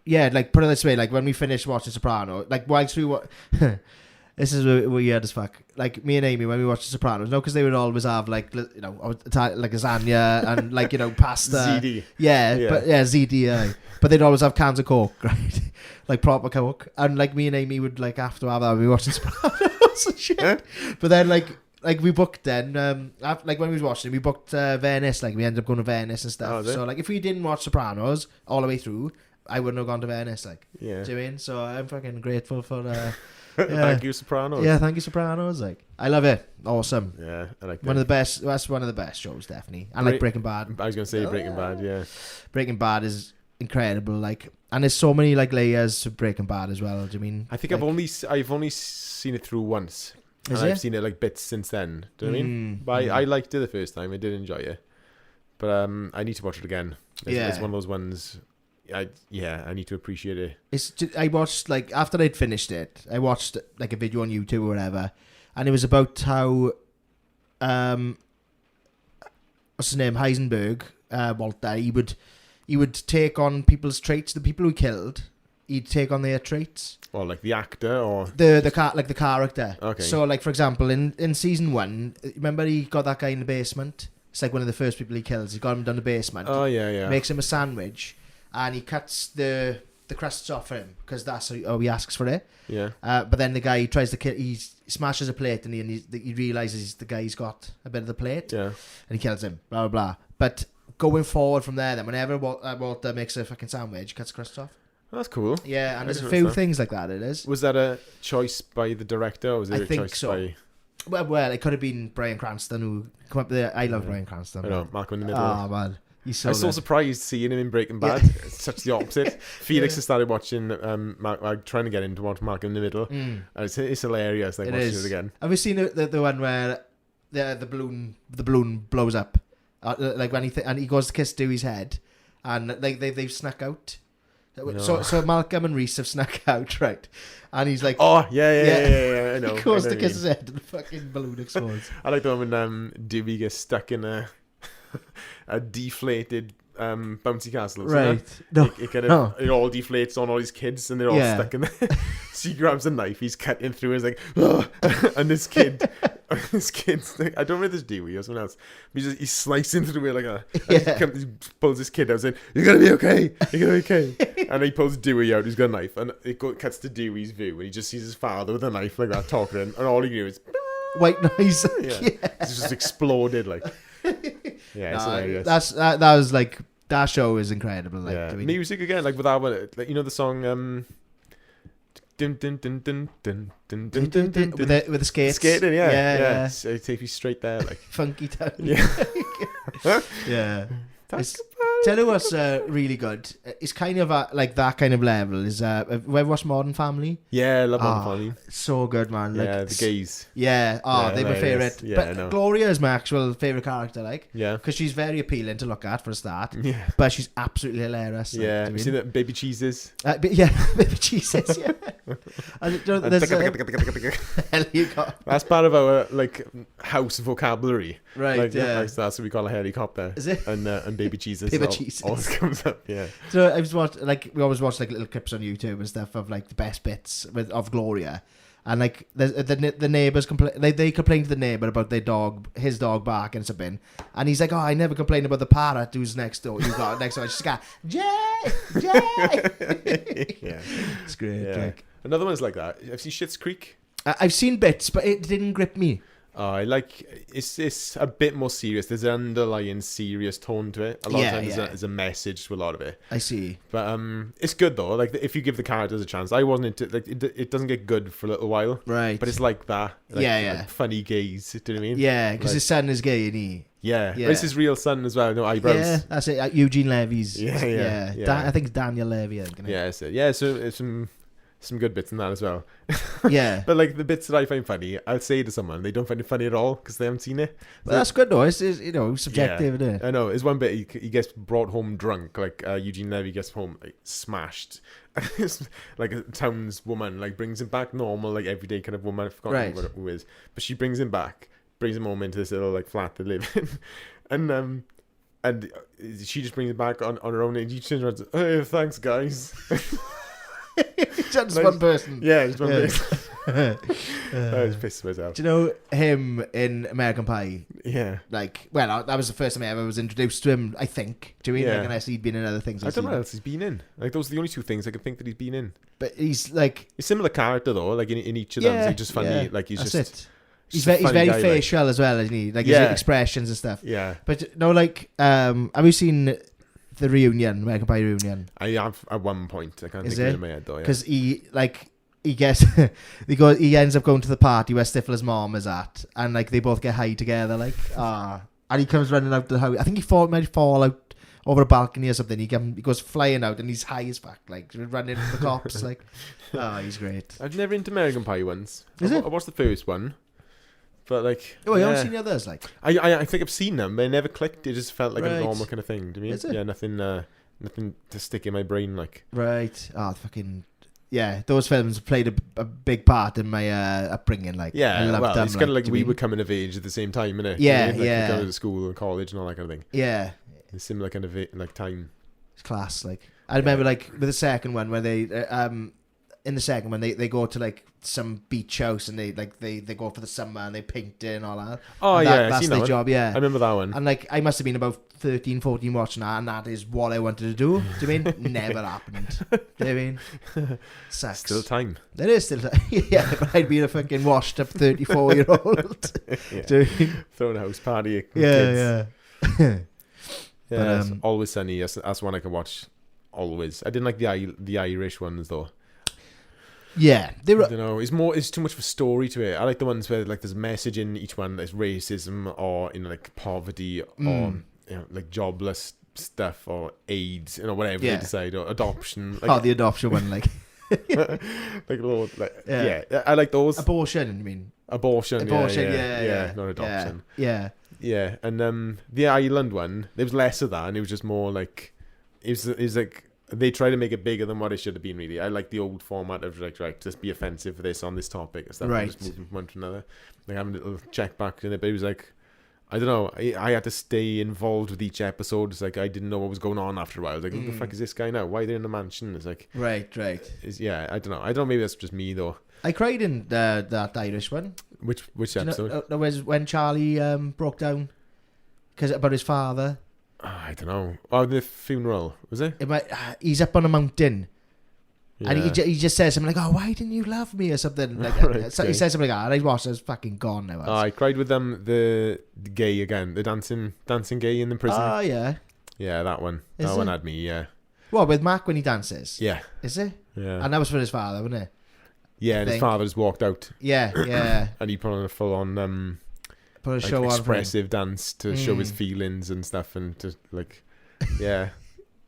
yeah, like put it this way, like when we finished watching Soprano, like whilst we were, this is weird as fuck. Like me and Amy when we watched The Sopranos, because they would always have like like lasagna and like pasta. ZD. Yeah, but ZD. But they'd always have cans of Coke, right? Like proper Coke, and like me and Amy would like after have that we watching Sopranos and shit. But then like we booked then like when we was watching we booked Venice, like we ended up going to Venice and stuff. So like if we didn't watch Sopranos all the way through, I wouldn't have gone to Venice, like. Yeah. Do you mean? So I'm fucking grateful for Thank you, Sopranos. Yeah, thank you, Sopranos. Like, I love it. Awesome. Yeah, I like that. One of the best. That's one of the best shows, definitely. And like Breaking Bad. I was gonna say Breaking Bad. Yeah. Breaking Bad is incredible. Like, and there's so many like layers to Breaking Bad as well. Do you mean? I think like, I've only seen it through once. Is and it? I've seen it like bits since then. Do you know what I mean? But I liked it the first time. I did enjoy it. But I need to watch it again. It's one of those ones. I need to appreciate it. I watched like after I'd finished it, I watched like a video on YouTube or whatever, and it was about how what's his name, Heisenberg, Walter. He would take on people's traits. The people who killed, he'd take on their traits. Or like the actor, or the character. Okay. So like for example, in season 1, remember he got that guy in the basement. It's like one of the first people he kills. He got him down the basement. Oh yeah. Makes him a sandwich. And he cuts the crusts off for him because that's how he asks for it. Yeah. But then the guy tries to kill. He smashes a plate and he realizes the guy's got a bit of the plate. Yeah. And he kills him. Blah blah blah. But going forward from there, then whenever Walter makes a fucking sandwich, he cuts the crusts off. Oh, that's cool. Yeah, and there's a few things like that. It is. Was that a choice by the director, or was it a choice by? Well, it could have been Bryan Cranston who come up there. I love Bryan Cranston. I know, Malcolm in the Middle. Oh man. I was so surprised seeing him in Breaking Bad. It's such the opposite. Felix has started watching, trying to get him to watch Malcolm in the Middle. And it's hilarious. Like watching it again. Have you seen the one where the balloon blows up? Like when he goes to kiss Dewey's head, and like they've snuck out. No. So Malcolm and Reese have snuck out, right? And he's like, oh yeah, I know. He goes to kiss his head, and the fucking balloon explodes. I like the one when Dewey gets stuck in a deflated bouncy castle, right? It all deflates on all his kids, and they're all stuck in there. So he grabs a knife, he's cutting through, he's like, and this kid's like, I don't know if it's Dewey or someone else, but he's slicing through it like he pulls this kid out saying, you're gonna be okay, and he pulls Dewey out, he's got a knife, and it cuts to Dewey's view, and he just sees his father with a knife like that talking, and all he knew is white noise. It's just exploded like. Yeah, it's hilarious. That was like, that show is incredible. Like, I mean, music again, like with that one, like, you know the song dun dun dun dun dun dun dun dun dun with the skates. Skating, yeah. So it takes you straight there, like funky town. Yeah. Tell you what's really good. It's kind of like that kind of level. Is have you ever watched Modern Family? Yeah, I love Modern Family. So good, man. Like, the gays. Yeah. They're my favourite. Yeah, but Gloria is my actual favourite character. Like, because she's very appealing to look at for a start. Yeah. But she's absolutely hilarious. Like, yeah. Have you seen that Baby Cheeses? Baby Cheeses. Yeah. That's part of our like house vocabulary. Right. Like, yeah. that's what we call a helicopter. Is it? And Baby Cheeses. Baby Cheeses always comes up. Yeah. So I was watching, like, we always watch like little clips on YouTube and stuff of like the best bits of Gloria, and like the neighbors complain. They complain to the neighbor about his dog barking and something, and he's like, "Oh, I never complained about the parrot who's next door. You got next door." She's got Jay. Yeah, it's great. Yeah. Like, another one's like that. Have you seen Schitt's Creek? I've seen bits, but it didn't grip me. I like it's a bit more serious. There's an underlying serious tone to it. A lot of times there's a message to a lot of it. I see. But it's good though. Like if you give the characters a chance, I wasn't into like it doesn't get good for a little while. Right. But it's like that. Like, Yeah. Like funny gays. Do you know what I mean? Yeah, because like, his son is gay, isn't he? Yeah. It's his real son as well. No eyebrows. Yeah, that's it. Eugene Levy's. Yeah. I think it's Daniel Levy. I think, So it's some good bits in that as well. Yeah. But like the bits that I find funny, I'll say to someone, they don't find it funny at all because they haven't seen it. But that's good though. It's subjective, isn't it? I know. There's one bit he gets brought home drunk, like Eugene Levy gets home like smashed. Like a townswoman like brings him back normal, like everyday kind of woman. I've forgotten who it is, but she brings him back, brings him home into this little like flat they live in, and she just brings him back on her own. And he turns around and says, "Hey, thanks, guys." Just one person. Yeah, just one person. I was pissed myself. Do you know him in American Pie? Yeah. Like, well, that was the first time I ever was introduced to him, I think. Do you mean? Yeah. Like, unless he'd been in other things. I don't know what else he's been in. Like, those are the only two things I can think that he's been in. But he's like... He's a similar character, though. Like, in each of them, he's just funny. Yeah, like, he's that's just... it. He's very facial as well, isn't he? Like, his expressions and stuff. Yeah. But, no, like, have you seen the reunion, American Pie reunion? I have at one point. I can't think of it in my head, though. Because he gets he ends up going to the party where Stifler's mom is at, and like they both get high together, like and he comes running out the house. I think he might fall out over a balcony or something. He goes flying out and he's high as fuck, like running from the cops. Like, he's great. I've never into American Pie once. I watched the first one, but like, you haven't seen the others, like? I think I've seen them, but they never clicked. It just felt like Right. a normal kind of thing to me. Is it? Yeah, nothing to stick in my brain, like. Right. Fucking. Yeah, those films played a big part in my upbringing. Like, Yeah, I loved well, them, it's kind of like we were were coming of age at the same time, innit? Yeah, like, yeah. Going to school and college and all that kind of thing. Yeah, It's similar kind of like time. it's class. Like, I remember like with the second one where they in the second one they go to like some beach house and they go for the summer and they paint it and all that. Oh and yeah, that's I've seen their that job. one. Yeah, I remember that one. and like I must have been about 13, 14 watching that, and that is what I wanted to do. Do you mean? Never happened. Do you mean? Sucks. Still time. There is still time. Yeah, but I'd be a fucking washed up 34-year-old. Yeah. Do you mean? Throwing a house party. With Yeah, kids. yeah. Yeah, But, Always Sunny. That's one I can watch. Always. I didn't like the Irish ones though. Yeah, they were. I don't know. It's too much of a story to it. I like the ones where like there's a message in each one. There's racism or like poverty or like jobless stuff or AIDS, whatever they decide, or adoption. Like, the adoption one, like. like Lord, like yeah, I like those. Abortion, you mean? Abortion, yeah, not adoption. Yeah. And the Ireland one, there was less of that, and it was just more like it was like they try to make it bigger than what it should have been. Really, I like the old format of like right, just be offensive for this on this topic and stuff. Right. And just moving from one to another, like having a little check back in it. But it was like, I don't know. I had to stay involved with each episode. It's like I didn't know what was going on after a while. I was like, who the fuck is this guy now? Why are they in the mansion? It's like, right. I don't know. I don't know. Maybe that's just me though. I cried in that Irish one. Which episode? There was when Charlie broke down because about his father. I don't know. Oh, the funeral was it? He's up on a mountain. Yeah. And he just says something like, "Oh, why didn't you love me?" or something. Like Right, so he says something like that. And I watched it. It's fucking gone now. I cried with them. The gay again. The dancing gay in the prison. Oh yeah. Yeah, that one. Is That one it? had me. Yeah. What with Mac when he dances? Yeah. Is it? Yeah. And that was for his father, wasn't it? Yeah. And his father just walked out, Yeah. and he put on a full on Put a like show on. For him. expressive dance to show his feelings and stuff, and to like, yeah.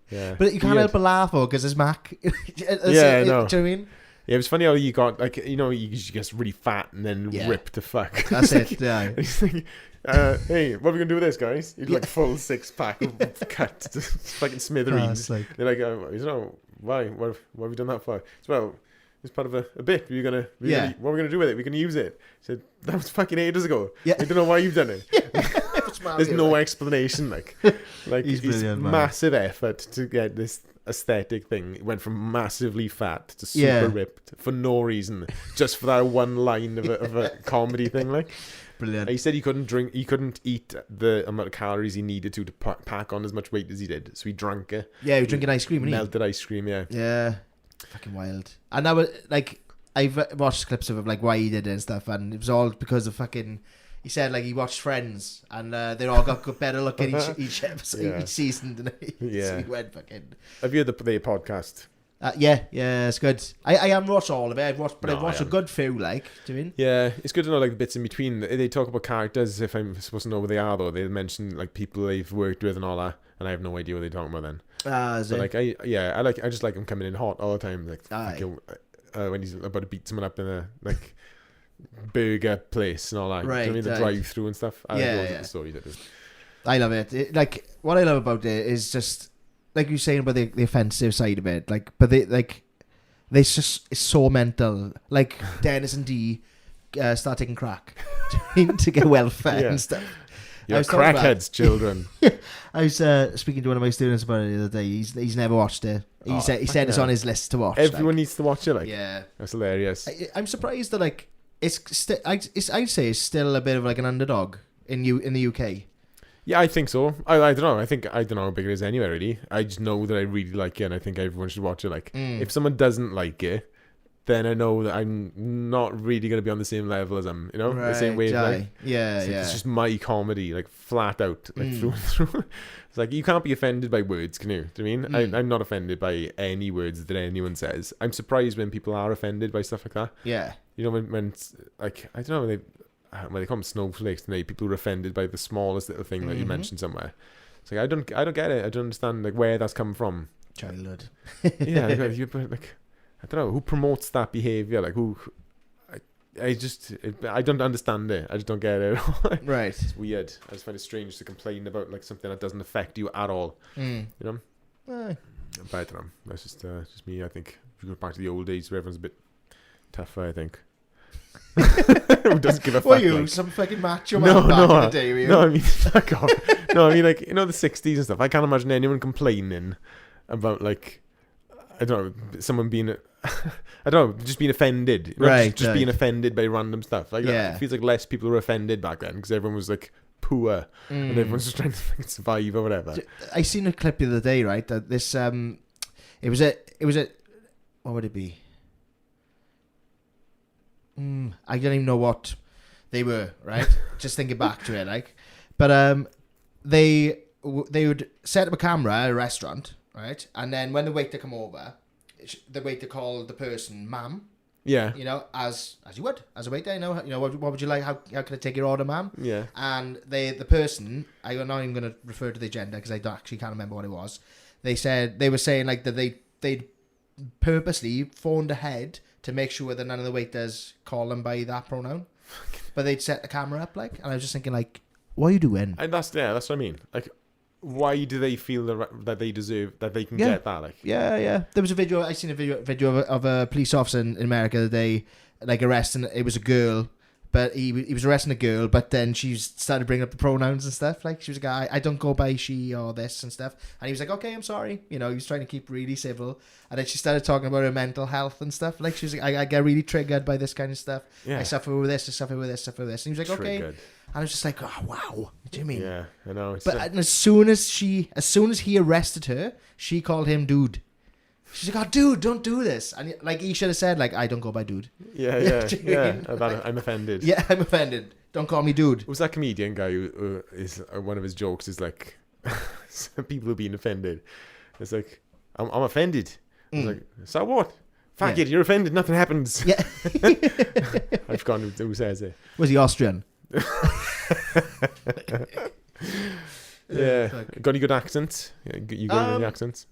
Yeah. But you can't help but laugh because it's Mac. Yeah, I know. Do you know what I mean? Yeah, it was funny how you got like you get really fat and then ripped to fuck. That's it. Yeah. He's like, hey, what are we gonna do with this, guys? He's like full 6-pack cut to fucking smithereens. Like, They're like, why? What have we done that for? Well, it's part of a bit. What are we gonna do with it? We're gonna use it. I said, that was fucking ages ago. Yeah. I don't know why you've done it. There's no explanation. Like He's brilliant, man. massive effort to get this aesthetic thing. It went from massively fat to super ripped for no reason, just for that one line of a comedy thing. Like, brilliant. he said he couldn't eat the amount of calories he needed to pack on as much weight as he did, so he drank it. Yeah, he was drinking ice cream, melted ice cream. Yeah, fucking wild. And that was like, I've watched clips of like why he did it and stuff, and it was all because of fucking. he said like he watched Friends and they all got better look at each episode, Yeah. each season, didn't he? Yeah. So he went fucking. Have you heard the podcast? Yeah, it's good. I haven't watched all of it. I've watched a haven't. good few. Like, do you mean? Yeah, it's good to know like the bits in between. They talk about characters. If I'm supposed to know who they are, though, they mention like people they've worked with and all that, and I have no idea what they're talking about then. Is But it? like I just like him coming in hot all the time, like Aye. fucking, when he's about to beat someone up in a like burger place and all that. Right, Do you know what I mean? The right. drive-through and stuff. I Yeah, like yeah. the stories it is. I love it. Like what I love about it is just like you're saying about the offensive side of it. Like, but they just it's so mental. Like Dennis and Dee start taking crack to get welfare Yeah. and stuff. You're was talking about- crackheads, children. I was speaking to one of my students about it the other day. He's never watched it. He said it's hell. on his list to watch. Everyone like. needs to watch it. Like, Yeah. that's hilarious. I'm surprised that like I'd say it's still a bit of like an underdog in the UK. Yeah, I think so. I don't know. I don't know how big it is anywhere really. I just know that I really like it, and I think everyone should watch it. Like, if someone doesn't like it, then I know that I'm not really going to be on the same level as them. You know, the same way. Like, Yeah, it's, yeah. it's just my comedy, like flat out, like through and through. It's like you can't be offended by words, can you? Do you know what I mean? I'm not offended by any words that anyone says. I'm surprised when people are offended by stuff like that. Yeah. You know, when it's, like, I don't know, when they call them snowflakes, and people are offended by the smallest little thing that you mentioned somewhere. It's like I don't get it. I don't understand like where that's come from. Childhood. Yeah, like I don't know who promotes that behavior. Like who? I don't understand it. I just don't get it. Right. It's weird. I just find it strange to complain about like something that doesn't affect you at all. You know. Aye. But I don't know. That's just me. I think if you go back to the old days where everyone's a bit tougher, I think. Who doesn't give a fuck? What are you? Like, Some fucking macho man back in the day, were you? no, I mean, fuck off. No, I mean, like, you know, the 60s and stuff. I can't imagine anyone complaining about, like, I don't know, someone being, I don't know, just being offended. You know, Right, Just right. being offended by random stuff. Like, Yeah. it feels like less people were offended back then because everyone was, like, poor and everyone's just trying to fucking survive or whatever. I seen a clip the other day, right? That this it was a what would it be? I don't even know what they were, right? Just thinking back to it, like, but they would set up a camera at a restaurant, right? And then when the waiter come over, the waiter called the person ma'am. Yeah. You know, as you would, as a waiter, you know, what would you like? How can I take your order, ma'am? Yeah. And the person, I'm not even going to refer to the gender because I actually can't remember what it was. They were saying like that they'd purposely phoned ahead to make sure that none of the waiters call them by that pronoun, but they'd set the camera up like, and I was just thinking like, what are you doing? And that's what I mean. Like, why do they feel that they deserve, that they can get that? Like, Yeah. There was a video. I seen a video of a police officer in America the day, like arresting. It was a girl, but he was arresting a girl. But then she started bringing up the pronouns and stuff. Like she was like, I don't go by she or this and stuff. And he was like, okay, I'm sorry. You know, he was trying to keep really civil. And then she started talking about her mental health and stuff. Like she was like, I get really triggered by this kind of stuff. Yeah. I suffer with this. I suffer with this. Suffer with this. And he was like, okay. Triggered. And I was just like, oh wow, what do you mean? Yeah, I know. It's But as soon as he arrested her, she called him dude. She's like, oh, dude, don't do this. And like he should have said, like, I don't go by dude. yeah. Do you mean? I'm offended. Yeah, I'm offended. Don't call me dude. Was that comedian guy who is one of his jokes is like some people are being offended. It's like I'm offended. It's like, so what? Fuck it, you're offended. Nothing happens. Yeah. I've forgotten who says it. Was he Austrian? Yeah. Fuck. Got any good accents? You got any accents?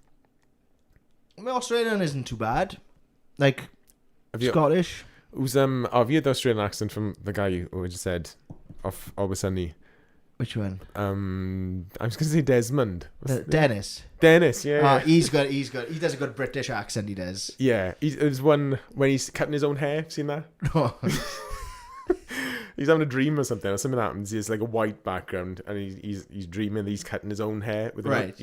My Australian isn't too bad. Like Have you? Scottish. Who's have you had the Australian accent from the guy who just said off Always Sunny? Which one? I'm just gonna say Desmond. Dennis. Dennis, yeah. He's good. He does a good British accent. He does. Yeah, there's one when he's cutting his own hair. Seen that? He's having a dream or something happens. He has like a white background, and he's dreaming that he's cutting his own hair with Right.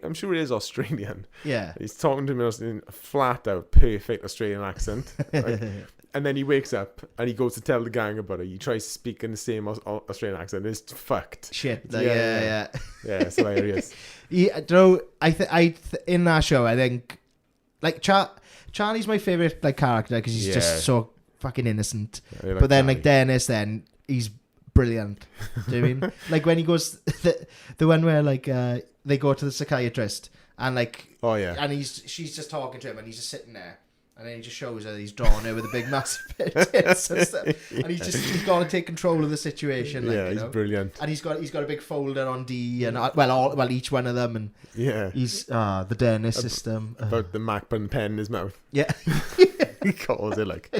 I'm sure it is Australian. Yeah. He's talking to him in a flat out perfect Australian accent, like, and then he wakes up and he goes to tell the gang about it. He tries to speak in the same Australian accent. It's fucked. Shit. Yeah, it's hilarious. Yeah, in that show, I think, like Charlie's my favorite like character because he's just so fucking innocent. Yeah, but then Charlie. like Dennis, then he's brilliant. Do you know what I mean? Like when he goes, the one where like they go to the psychiatrist and like, Oh yeah. and she's just talking to him and he's just sitting there. And then he just shows her he's drawn her with a big massive tits and stuff. And he's got to take control of the situation. Like, Yeah, you he's know? brilliant. And he's got a big folder on D and well each one of them, and Yeah. he's the dentist system About the Mac and pen in his mouth. Yeah. He calls it like.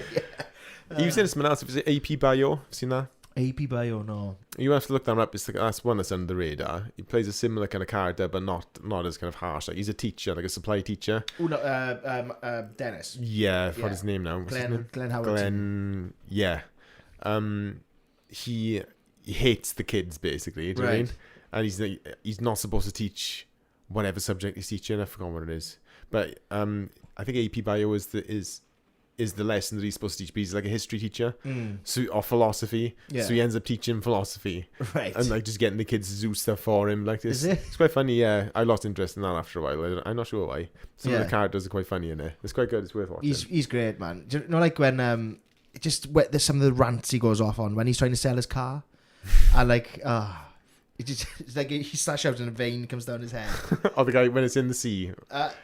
He was in something else. Was it AP Bio? Seen that? AP Bio, no. You have to look that up. It's like, that's one that's under the radar. He plays a similar kind of character, but not as kind of harsh. Like he's a teacher, like a supply teacher. Oh no, Dennis. Yeah, I forgot his name now. What's his name? Glenn Howard. Glenn. Yeah. He hates the kids basically. Do you know what I mean? And he's not supposed to teach whatever subject he's teaching. I forgot what it is, but I think AP Bio is the lesson that he's supposed to teach. But he's like a history teacher, so or philosophy. Yeah. So he ends up teaching philosophy, Right. and like just getting the kids to do stuff for him. Like this, Is it? it's quite funny. Yeah, I lost interest in that after a while. I'm not sure why. Some of Yeah. the characters are quite funny in it. It's quite good. It's worth watching. He's great, man. Do you know, like when there's some of the rants he goes off on when he's trying to sell his car, and like it's like he starts shouting and a vein comes down his head. Oh, the guy when it's in the sea.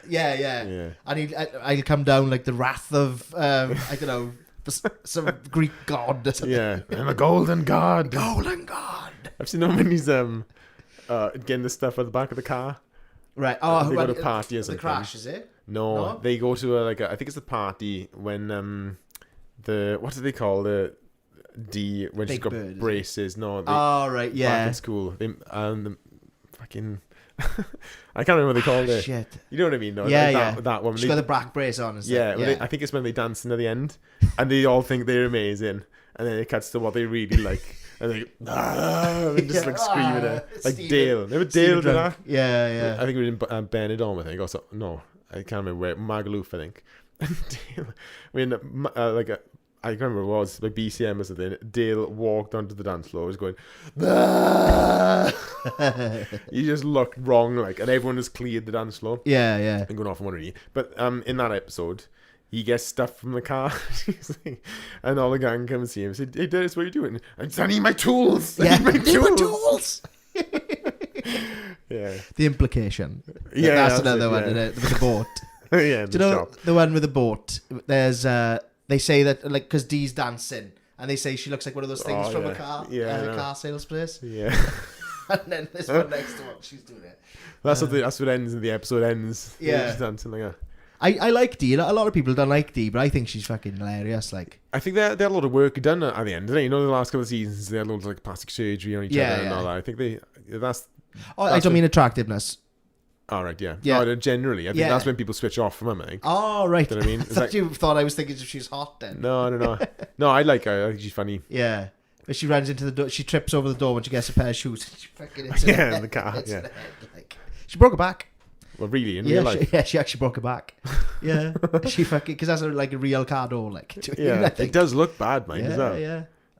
Yeah. And I'll come down like the wrath of I don't know, some Greek god or something. Yeah, I'm a golden god. Golden god. I've seen him when he's getting the stuff at the back of the car. Right. They go to a party or the something. crash, is it? No, they go to I think it's the party when what do they call when Big she's got Bird, braces? No, Right, back yeah. in school. Fucking I can't remember what they called it. Shit. You know what I mean? No, Yeah, like that one. She's got the back brace on and stuff. Yeah, I think it's when they dance near the end, and they all think they're amazing, and then it cuts to what they really like, and they and just like screaming it, like Steven- Dale. Remember Dale Steven did drunk. that? Yeah. I think it was in Benidorm, I think. Also, no, I can't remember where. Magaluf, I think. And Dale, I can't remember what it was, like BCM or something. Dale walked onto the dance floor, was going, he just looked wrong, like, and everyone has cleared the dance floor. Yeah. And going off on one already. But in that episode, he gets stuff from the car, and all the gang come and see him. Say, "Hey, Dennis, what are you doing?" I need my tools. I need my tools. Yeah. The implication. Yeah, That's another one, isn't it? With the boat. Yeah. Do you know the one with the boat? There's they say that like because Dee's dancing, and they say she looks like one of those things from a car, car sales place. Yeah. And then this one next to her, she's doing it. That's what ends. The episode ends. Yeah. She's dancing like that. I like Dee. A lot of people don't like Dee, but I think she's fucking hilarious. Like, I think they had a lot of work done at the end. Didn't they? You know, the last couple of seasons, they had loads of like plastic surgery on each other and all that. I think that's. I don't mean attractiveness. Oh, right, yeah. Yeah. No, generally, I think that's when people switch off from them, I think. Oh, right. Do you know what I mean? I thought you thought I was thinking if she's hot then. No. No, I like her. I think she's funny. Yeah. But she runs into the door. She trips over the door when she gets a pair of shoes. She fucking hits her in the car. hits Yeah. her head, like. She broke her back. Well, really, in real life. She actually broke her back. Yeah. She fucking... Because that's like a real car door, like. Yeah, it does look bad, mate, as well.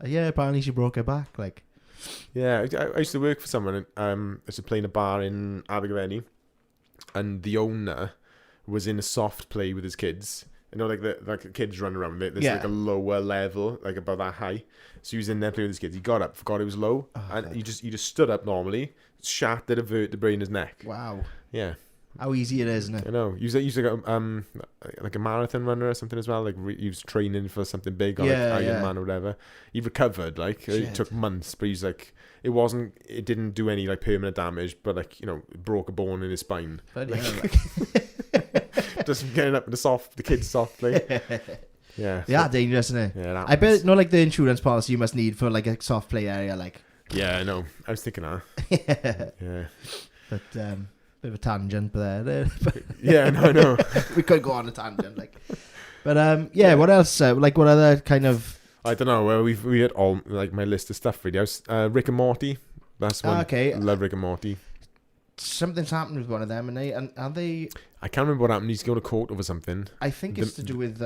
Yeah, apparently she broke her back, like. Yeah, I used to work for someone. I used to play in a bar in Abergavenny, and the owner was in a soft play with his kids. You know, like the kids run around. There's like a lower level, like about that high. So he was in there playing with his kids. He got up, forgot it was low, and he just stood up normally, shattered a vertebrae in his neck. Wow. Yeah. How easy it is, isn't it? I know. He was like a marathon runner or something as well. Like he was training for something big, or like Iron Man or whatever. He recovered. Like it took months, but he's like, it didn't do any like permanent damage, but like it broke a bone in his spine. Just getting up in the kids softly. Yeah. Yeah, dangerous, isn't it? Yeah. I bet like the insurance policy you must need for like a soft play area, like. Yeah, I know. I was thinking that. Yeah. But bit of a tangent there. Yeah, no, I know. We could go on a tangent, like. But what else? Like, what other kind of? I don't know. Well, we had all like my list of stuff really. Rick and Morty. That's one. Okay. Love Rick and Morty. Something's happened with one of them, and are they? I can't remember what happened. He's going to court over something. I think it's to do with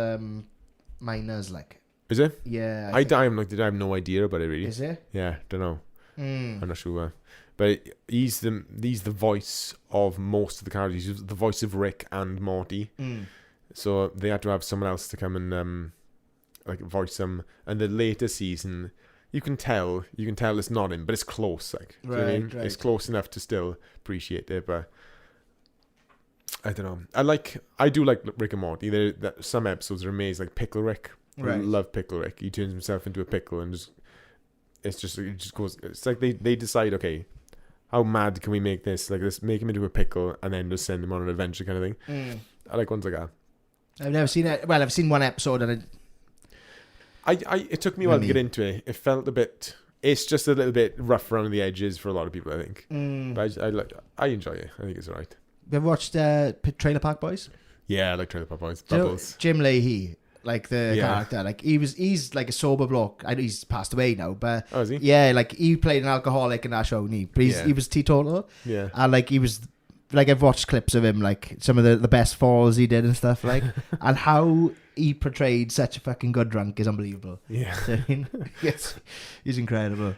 minors, like. Is it? Yeah. I have no idea about it really. Is it? Yeah, don't know. I'm not sure. But he's the voice of most of the characters. He's the voice of Rick and Morty. So they had to have someone else to come and like voice them. And the later season, you can tell it's not him, but it's close. Like, do you know what I mean? Right. It's close enough to still appreciate it, but I don't know. I do like Rick and Morty. Some episodes are amazing, like Pickle Rick. I love Pickle Rick. He turns himself into a pickle and it just goes. It's like they decide, okay, how mad can we make this? Like, let's make him into a pickle and then just send him on an adventure kind of thing. I like ones like that. I've never seen it. Well, I've seen one episode and it took me a while to get into it. It felt a bit. It's just a little bit rough around the edges for a lot of people, I think. But I enjoy it. I think it's alright. You ever watched Trailer Park Boys? Yeah, I like Trailer Park Boys. Bubbles. Jim Leahy, like the character, like he's like a sober bloke. I know he's passed away now, but is he? Yeah, like he played an alcoholic in that show, and he was teetotal. Yeah, and like he was. Like, I've watched clips of him, like some of the best falls he did and stuff, like, and how he portrayed such a fucking good drunk is unbelievable. Yeah. So, I mean, yes, he's incredible.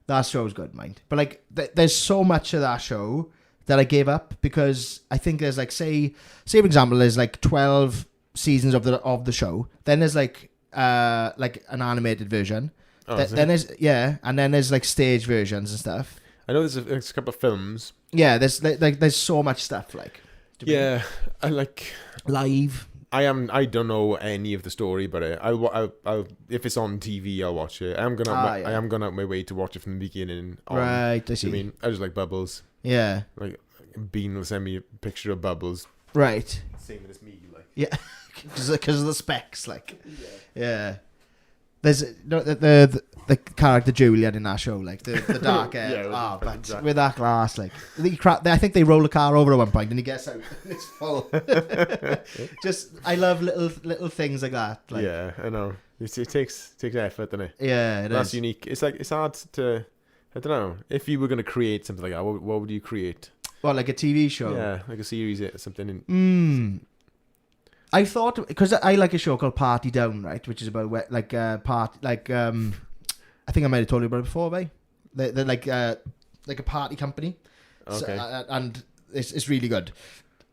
That show's good, mind. But like, there's so much of that show that I gave up because I think there's like, say for example, there's like 12 seasons of the show. Then there's like an animated version. Then there's like stage versions and stuff. I know there's a couple of films. Yeah, there's so much stuff like. Yeah, I like live. I don't know any of the story, but I'll if it's on TV, I'll watch it. I am going out my way to watch it from the beginning. Right, I see. I mean, I just like Bubbles. Yeah. Like Bean will send me a picture of Bubbles. Right. Same as me, like. Yeah, because of the specs, like. Yeah. There's the character Julian in that show, like the dark hair. But with that glass, like I think they roll the car over at one point and he gets out and it's full. Just I love little things like that. Like, yeah, I know. It takes effort, doesn't it? Yeah, that's unique. It's hard to. I don't know if you were going to create something like that. What would you create? Well, like a TV show. Yeah, like a series or something. I thought because I like a show called Party Down, right, which is about I think I might have told you about it before, right? They're like a party company, okay, and it's really good.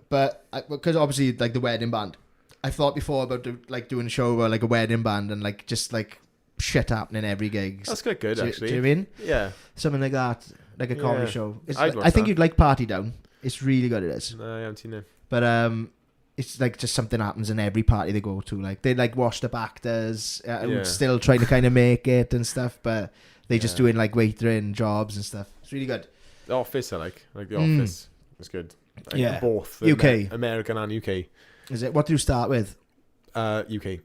But because obviously like the wedding band, I thought before about doing a show about like a wedding band and like just like shit happening every gig. That's quite good, actually. Do you know what I mean? Yeah, something like that, like a comedy show. I think you'd like Party Down. It's really good. It is. No, I haven't seen it. But it's like just something happens in every party they go to. Like they like washed up actors, still trying to kind of make it and stuff, but they just doing like waitering jobs and stuff. It's really good. The Office, I like The Office. It's good. Like both UK, American and UK. Is it? What do you start with? UK.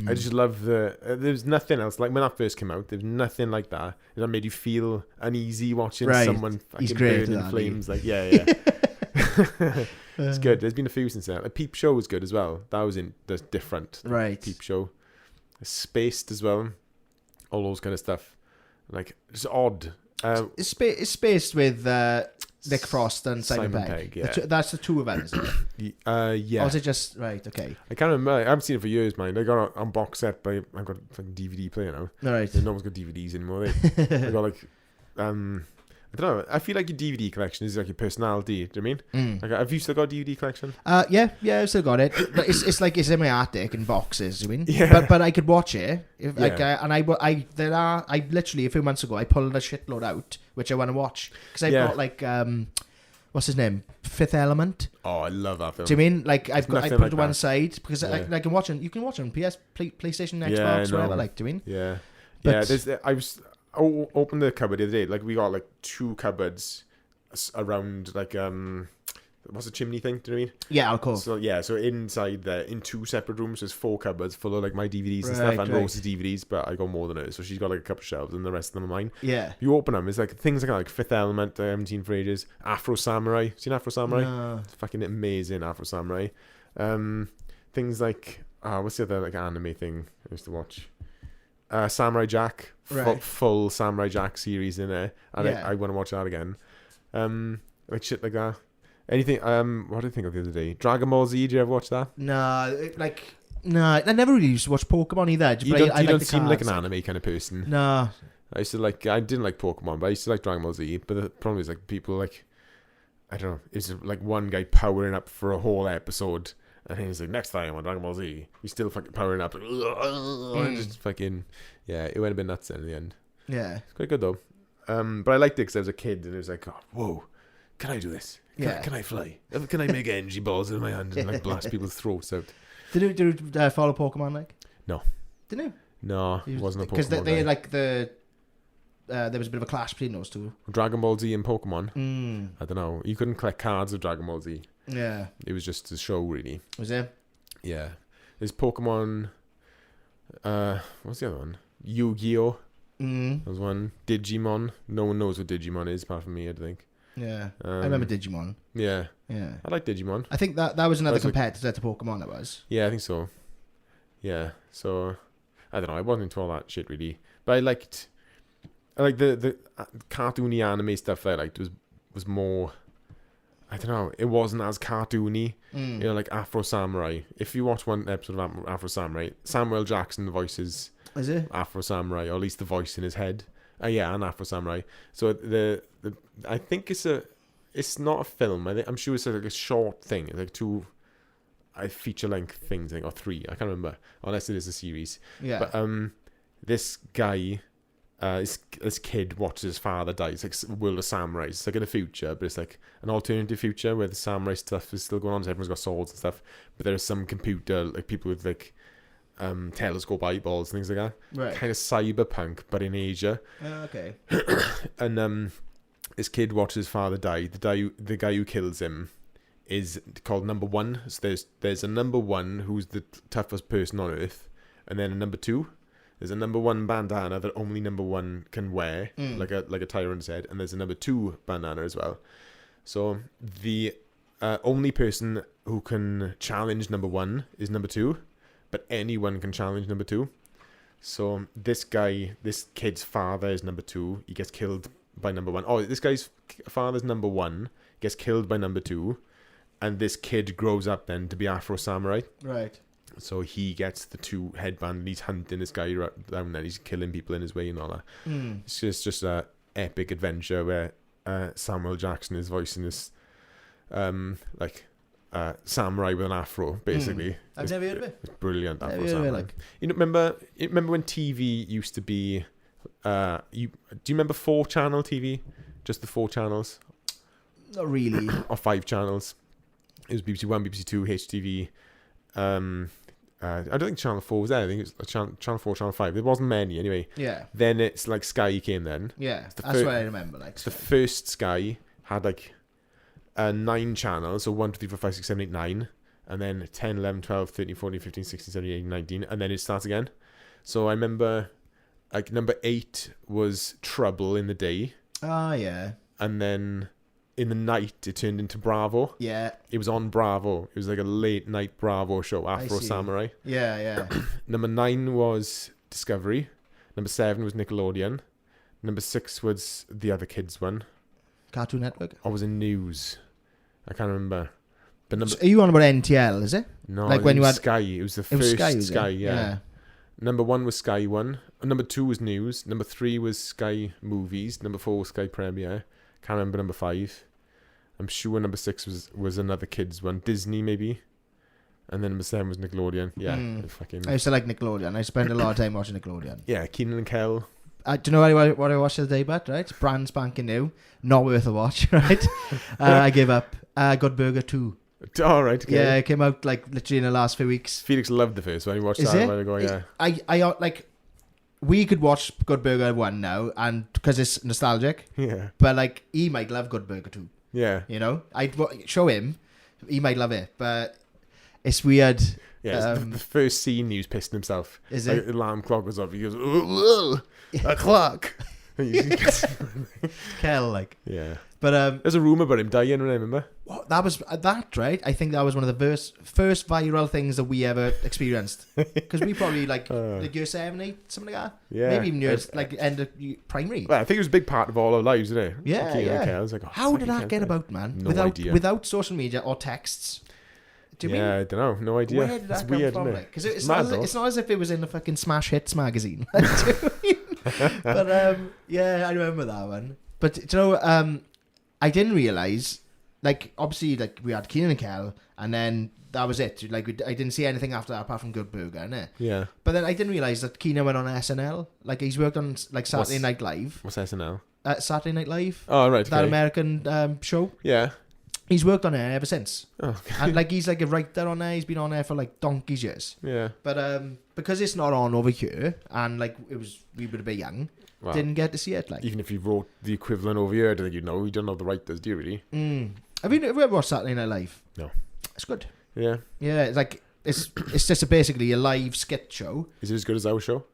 I just love there's nothing else like when that first came out. There's nothing like that. That made you feel uneasy watching someone fucking burn in flames. Like yeah. It's good. There's been a few since then. A Peep Show was good as well. That's different. Right. Peep Show. Spaced as well. All those kind of stuff. Like, it's odd. It's spaced with Nick Frost and Simon Pegg. Yeah. That's the two events, isn't it? Yeah. Or was it just... Right, okay. I can't remember. I haven't seen it for years, man. I got it on box set, but I've got a fucking DVD player now. Right. No one's got DVDs anymore. I got like... I don't know. I feel like your DVD collection is like your personality. Do you know what I mean? Like, have you still got a DVD collection? Yeah, I've still got it. But it's like it's in my attic in boxes. You mean? Yeah. But I could watch it. I literally a few months ago I pulled a shitload out which I want to watch because I've got like what's his name, Fifth Element. Oh, I love that film. Do you mean like I put it to one side because I can watch it. You can watch it on PlayStation, Xbox, whatever. Like, do you mean? Yeah. But, Opened the cupboard the other day. Like we got like 2 cupboards around like what's the chimney thing? Do you know what I mean? Yeah, of course. So so inside there, in 2 separate rooms, there's 4 cupboards full of like my DVDs and stuff, and Rose's DVDs. But I got more than her, so she's got like a couple of shelves, and the rest of them are mine. Yeah. You open them, it's like things like Fifth Element. I haven't seen for ages. Afro Samurai. Seen Afro Samurai? No. It's fucking amazing. Afro Samurai. Things like what's the other like anime thing I used to watch? Samurai Jack, full Samurai Jack series in there, and I want to watch that again. Like shit like that. Anything? What did I think of the other day? Dragon Ball Z. Did you ever watch that? No, I never really used to watch Pokemon either. You don't seem like an anime kind of person. No, I used to like. I didn't like Pokemon, but I used to like Dragon Ball Z. But the problem is like people like, I don't know. It's like one guy powering up for a whole episode. And he's like, next time on Dragon Ball Z, he's still fucking powering up. Like, just fucking, it would have been nuts then in the end. Yeah. It's quite good though. But I liked it because I was a kid and it was like, oh, whoa, can I do this? Can I fly? Can I make energy balls in my hand and like blast people's throats out? Did you follow Pokemon like? No. Didn't you? No, it wasn't a Pokemon. Because they guy. like there was a bit of a clash between those two. Dragon Ball Z and Pokemon. I don't know. You couldn't collect cards of Dragon Ball Z. Yeah. It was just a show, really. Was it? Yeah. There's Pokemon. What's the other one? Yu-Gi-Oh. There's one. Digimon. No one knows what Digimon is apart from me, I think. Yeah. I remember Digimon. Yeah. Yeah. I like Digimon. I think that was another That was competitor to Pokemon, it was. Yeah, I think so. Yeah. So, I don't know. I wasn't into all that shit, really. But I liked the cartoony anime stuff that I liked was more... I don't know. It wasn't as cartoony. You know, like Afro Samurai. If you watch one episode of Afro Samurai, Samuel Jackson voices... Is it? Afro Samurai, or at least the voice in his head. Yeah, an Afro Samurai. So I think it's not a film. I'm sure it's like a short thing, like 2 feature length things, I think, or 3. I can't remember, unless it is a series. Yeah. But this guy, this kid watches his father die. It's like a world of samurais. It's like in the future, but it's like an alternative future where the samurai stuff is still going on. So everyone's got swords and stuff, but there is some computer, like people with like telescope eyeballs, things like that. Right. Kind of cyberpunk, but in Asia. Okay. And this kid watches his father die. The guy who kills him is called Number One. So there's a Number One who's the toughest person on Earth, and then a Number Two. There's a Number One bandana that only Number One can wear, like a tyrant's head, and there's a Number Two bandana as well. So the only person who can challenge Number One is Number Two, but anyone can challenge Number Two. So this kid's father is Number Two. He gets killed by Number One. Oh, this guy's father's Number One, gets killed by Number Two, and this kid grows up then to be Afro Samurai. Right. So he gets the 2 headband and he's hunting this guy down and he's killing people in his way and all that. It's just a epic adventure where Samuel Jackson is voicing this samurai with an afro, basically. I've never heard of it. It's brilliant. Afro Never samurai. heard of it, You know, remember when TV used to be do you remember 4-channel TV? Just the 4 channels? Not really. Or 5 channels. It was BBC One, BBC Two, HTV. I don't think Channel 4 was there. I think it was Channel 4, Channel 5. There wasn't many anyway. Yeah. Then it's like Sky came then. Yeah. That's what I remember. Like the first Sky had like 9 channels. So 1, 2, 3, 4, 5, 6, 7, 8, 9. And then 10, 11, 12, 13, 14, 15, 16, 17, 18, 19. And then it starts again. So I remember like number 8 was Trouble in the day. Ah, yeah. And then in the night it turned into Bravo. Yeah. It was on Bravo. It was like a late night Bravo show, Afro Samurai. Yeah, yeah. Number 9 was Discovery. Number 7 was Nickelodeon. Number 6 was the other kids one. Cartoon Network. Or was it News? I can't remember. But So are you on about NTL, is it? No, like when you had Sky. It was the first Sky, yeah. Number 1 was Sky 1. Number 2 was News. Number 3 was Sky Movies. Number 4 was Sky Premiere. Can't remember number 5. I'm sure number 6 was another kids one. Disney, maybe. And then number 7 was Nickelodeon. Yeah. I used to like Nickelodeon. I spent a lot of time watching Nickelodeon. Yeah, Keenan and Kel. Do you know what I watched the other day, but right? It's brand spanking new. Not worth a watch, right? I gave up. Good Burger 2. All right. Okay. Yeah, it came out like literally in the last few weeks. Felix loved the first one. He watched Is that it? a while ago, yeah. I like, we could watch Good Burger 1 now, and because it's nostalgic. Yeah. But like, he might love Good Burger 2. Yeah. You know, I'd show him. He might love it, but it's weird. Yeah, the first scene he was pissing himself. Is like, it? the alarm clock was off. He goes, "Ugh, a clock." Kel, like. Yeah. But there's a rumor about him dying, remember? that was that, right? I think that was one of the first viral things that we ever experienced. Because we probably like year 7, 8, something like that. Yeah. Maybe even years like end of primary. Well, I think it was a big part of all our lives, isn't it? Yeah, Okay, yeah. okay. I was like, how did that get about, man? No idea. Without social media or texts. Do you mean? I don't know. No idea. Where did that it's come weird, from? isn't it? Because it's mad, not as if it was in the fucking Smash Hits magazine. Do you mean? But yeah, I remember that one. But you know, I didn't realise like obviously like we had Keenan and Kel, and then that was it. Like I didn't see anything after that apart from Good Burger, innit? Yeah. But then I didn't realise that Keenan went on SNL. Like he's worked on like Saturday Night Live. What's SNL? Saturday Night Live. Oh, right. That Okay. American show. Yeah. He's worked on it ever since. Oh, okay. And like he's like a writer on there. He's been on there for like donkey's years. Yeah. But because it's not on over here, and like we were a bit young, Well, didn't get to see it. Like even if you wrote the equivalent over here, I don't think you'd know. You don't know the writers, do you really? Have you ever watched Saturday Night Live? No. It's good. Yeah. Yeah, it's like it's just basically a live skit show. Is it as good as our show?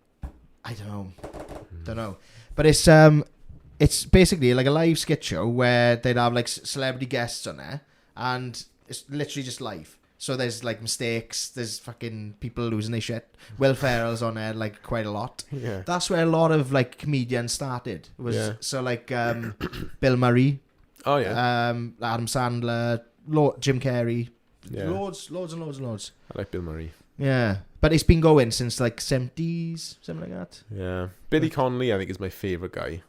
I don't know, but it's basically like a live skit show where they'd have like celebrity guests on there, and it's literally just live. So there's like mistakes, there's fucking people losing their shit. Will Ferrell's on there like quite a lot. Yeah. That's where a lot of like comedians started. So like Bill Murray, Oh, yeah. Adam Sandler, Jim Carrey, Yeah. loads and loads. I like Bill Murray. Yeah, but it's been going since like 70s, something like that. Yeah. Billy Connolly, I think, is my favourite guy.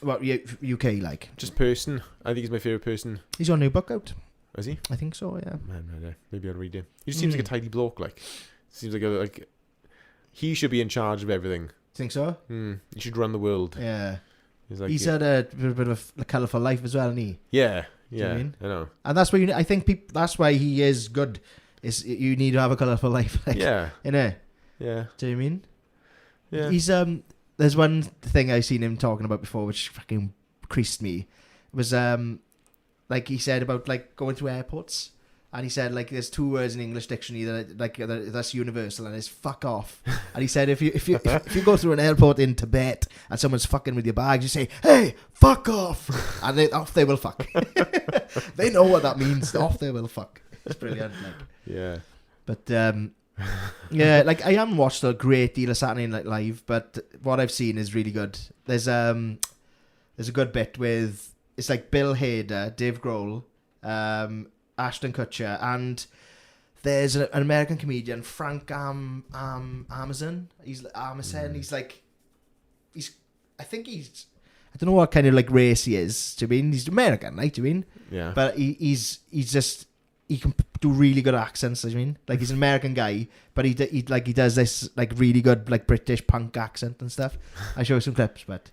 Well, UK like. Just person. I think he's my favourite person. He's got a new book out. Is he? I think so, yeah. Man, maybe I'll read it. He just seems like a tidy bloke, like. Seems like he should be in charge of everything. Think so? He should run the world. Yeah. He's had a bit of a colourful life as well, hasn't he? Yeah. Do you know what I mean? I know. And that's why I think that's why he is good. Is you need to have a colourful life, like, Yeah. innit? Yeah. Do you mean? Yeah. He's There's one thing I've seen him talking about before, which fucking creased me. It was like he said about like going to airports, and he said like there's two words in English dictionary that's universal, and it's fuck off. And he said if you go through an airport in Tibet and someone's fucking with your bags, you say, "Hey, fuck off," and off they will fuck. They know what that means. Off they will fuck. It's brilliant. Like. Yeah. But yeah, like I haven't watched a great deal of Saturday Night Live, but what I've seen is really good. There's a good bit with it's like Bill Hader, Dave Grohl, Ashton Kutcher, and there's an American comedian, Frank Amazon. He's I don't know what kind of like race he is. Do you mean he's American? Like, do you mean? Yeah. But he's just. He can do really good accents. I mean, like he's an American guy, but he does this like really good like British punk accent and stuff. I show some clips, but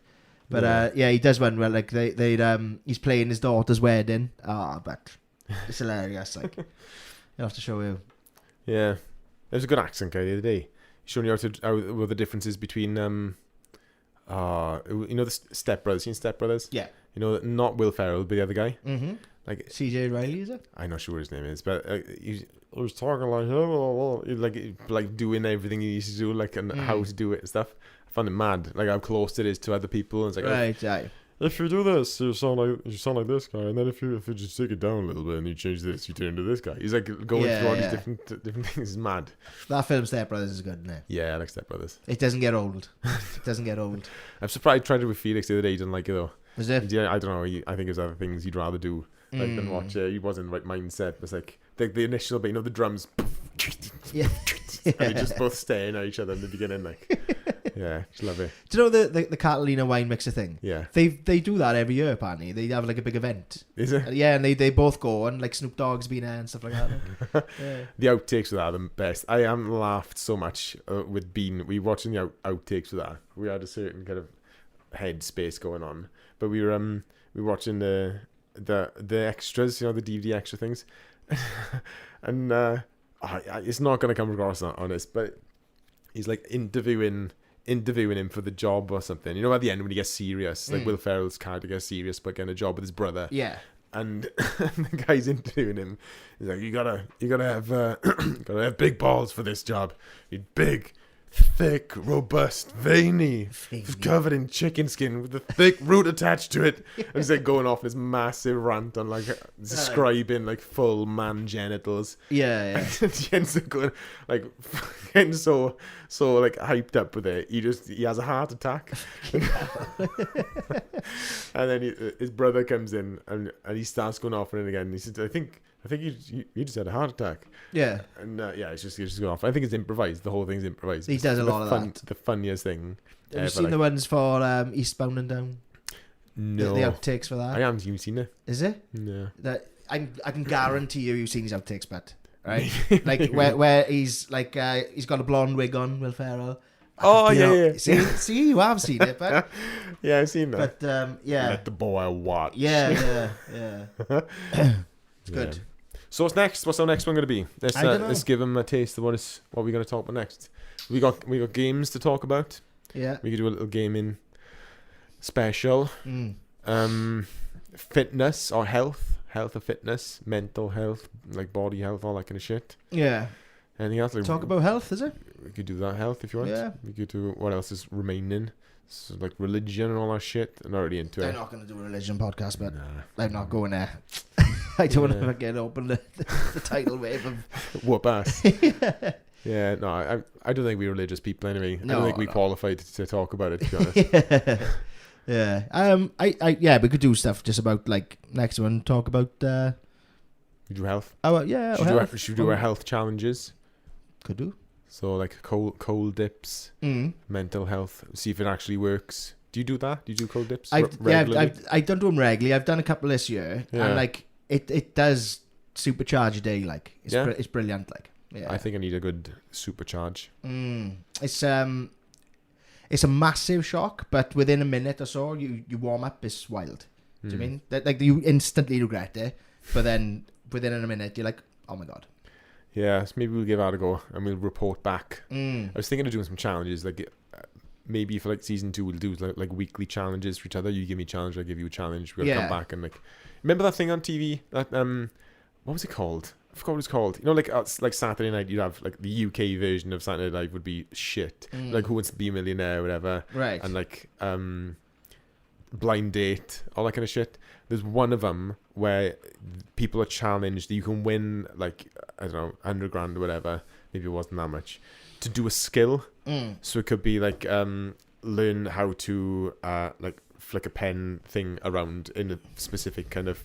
yeah, he does one where like he's playing his daughter's wedding. But it's hilarious. Like you'll have to show you. Yeah, there was a good accent guy the other day. Showing you what the differences between you know the Step Brothers. Seen Step Brothers? Yeah. You know, not Will Ferrell, but the other guy. Mm-hmm. Like CJ Riley, is it? I'm not sure what his name is, but he was talking like doing everything he used to do, like and how to do it and stuff. I found it mad, like how close it is to other people. And it's like, right. if you do this, you sound like this guy, and then if you just take it down a little bit and you change this, you turn into this guy. He's like going through all these different things. It's mad. That film Step Brothers is good, isn't it? Yeah, I like Step Brothers. It doesn't get old. It doesn't get old. I'm surprised I tried it with Felix the other day. He didn't like it though. Was it? Yeah, I don't know. I think there's other things he'd rather do. Like than watch. He wasn't in the right mindset. It was like the initial bit, you know, the drums. Yeah. And they just both staring at each other in the beginning, like. Yeah, just love it. Do you know the Catalina wine mixer thing? Yeah. They do that every year, apparently. They have like a big event. Is it? Yeah, and they both go, and like Snoop Dogg's been there and stuff like that. Like. Yeah. The outtakes for that are the best. I haven't laughed so much with Bean. We were watching the outtakes for that. We had a certain kind of headspace going on, but we were watching the extras, you know, the DVD extra things, and it's not going to come across honest, but he's like interviewing him for the job or something. You know, at the end when he gets serious, like Will Ferrell's character gets serious, but getting a job with his brother. Yeah. And the guy's interviewing him. He's like, you gotta have big balls for this job. You're big, thick, robust, veiny, covered in chicken skin with a thick root attached to it. And he's like going off this massive rant on like describing like full man genitals. Yeah. And he ends up going like getting so like hyped up with it. He has a heart attack. And then his brother comes in and he starts going off on it again. And he said, I think you just had a heart attack. Yeah. And it's just going off. I think it's improvised. The whole thing's improvised. He does a lot of that. The funniest thing. Have you seen the ones for Eastbound and Down? No. The outtakes for that. I haven't even seen it. Is it? No. That I can guarantee you've seen his outtakes, but right, like where he's like he's got a blonde wig on, Will Ferrell. Oh, yeah. See, you have seen it, but Yeah, I've seen that. but yeah, Let the boy watch. yeah. It's good. So what's next? What's our next one going to be? I don't know. Let's give him a taste of what we're going to talk about next. We got games to talk about. Yeah. We could do a little gaming special. Fitness or health or fitness, mental health, like body health, all that kind of shit. Yeah. Anything else? Like, Talk about health, is it? We could do that, health, if you want. Yeah. We could do what else is remaining. So like religion and all that shit. I'm not really into I'm it. not going to do a religion podcast, but Nah. I'm not going there. I don't want to fucking open the tidal wave of Whoop ass. Yeah, no, I don't think we're religious people anyway. I don't think we qualified to talk about it, to be honest. Yeah. We could do stuff just about like next one. Talk about. We do health. Oh yeah. Should we do our health challenges? Could do. So like cold dips, mental health. See if it actually works. Do you do that? Do you do cold dips? I regularly? don't do them regularly. I've done a couple this year, and like it does supercharge your day. Like it's brilliant. Like yeah. I think I need a good supercharge. It's a massive shock, but within a minute or so, you warm up. It's wild. Do you mean that? Like you instantly regret it, but then within a minute, you're like, oh my god. Yeah, so maybe we'll give that a go and we'll report back. I was thinking of doing some challenges, like maybe for like season 2 we'll do like weekly challenges for each other. You give me a challenge, I give you a challenge. We'll come back and like, remember that thing on TV that what was it called? I forgot what it's called. You know, like Saturday night, you'd have like the UK version of Saturday Night would be shit, like Who Wants to Be a Millionaire, or whatever, right? And like blind date, all that kind of shit. There's one of them where people are challenged. You can win like, I don't know, 100 grand or whatever. Maybe it wasn't that much, to do a skill. So it could be like learn how to like flick a pen thing around in a specific kind of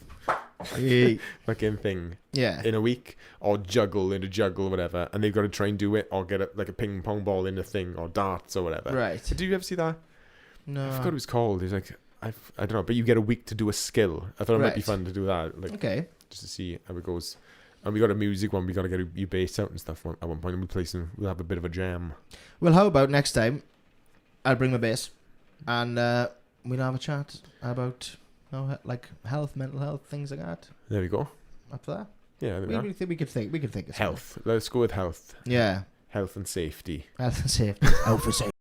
fucking thing in a week, or juggle in a juggle or whatever, and they've got to try and do it, or get like a ping pong ball in a thing, or darts or whatever. Right. Did you ever see that? No. I forgot what it was called. It's like I don't know, but you get a week to do a skill. I thought it might be fun to do that. Like, okay, just to see how it goes. And we got a music one. We got to get your bass out and stuff at one point. And we'll have a bit of a jam. Well, how about next time? I'll bring my bass, and we'll have a chat about like health, mental health, things like that. There we go. Up for that. Yeah, we could think of health. Let's go with health. Yeah. Health and safety. Health and safety. Health and safety.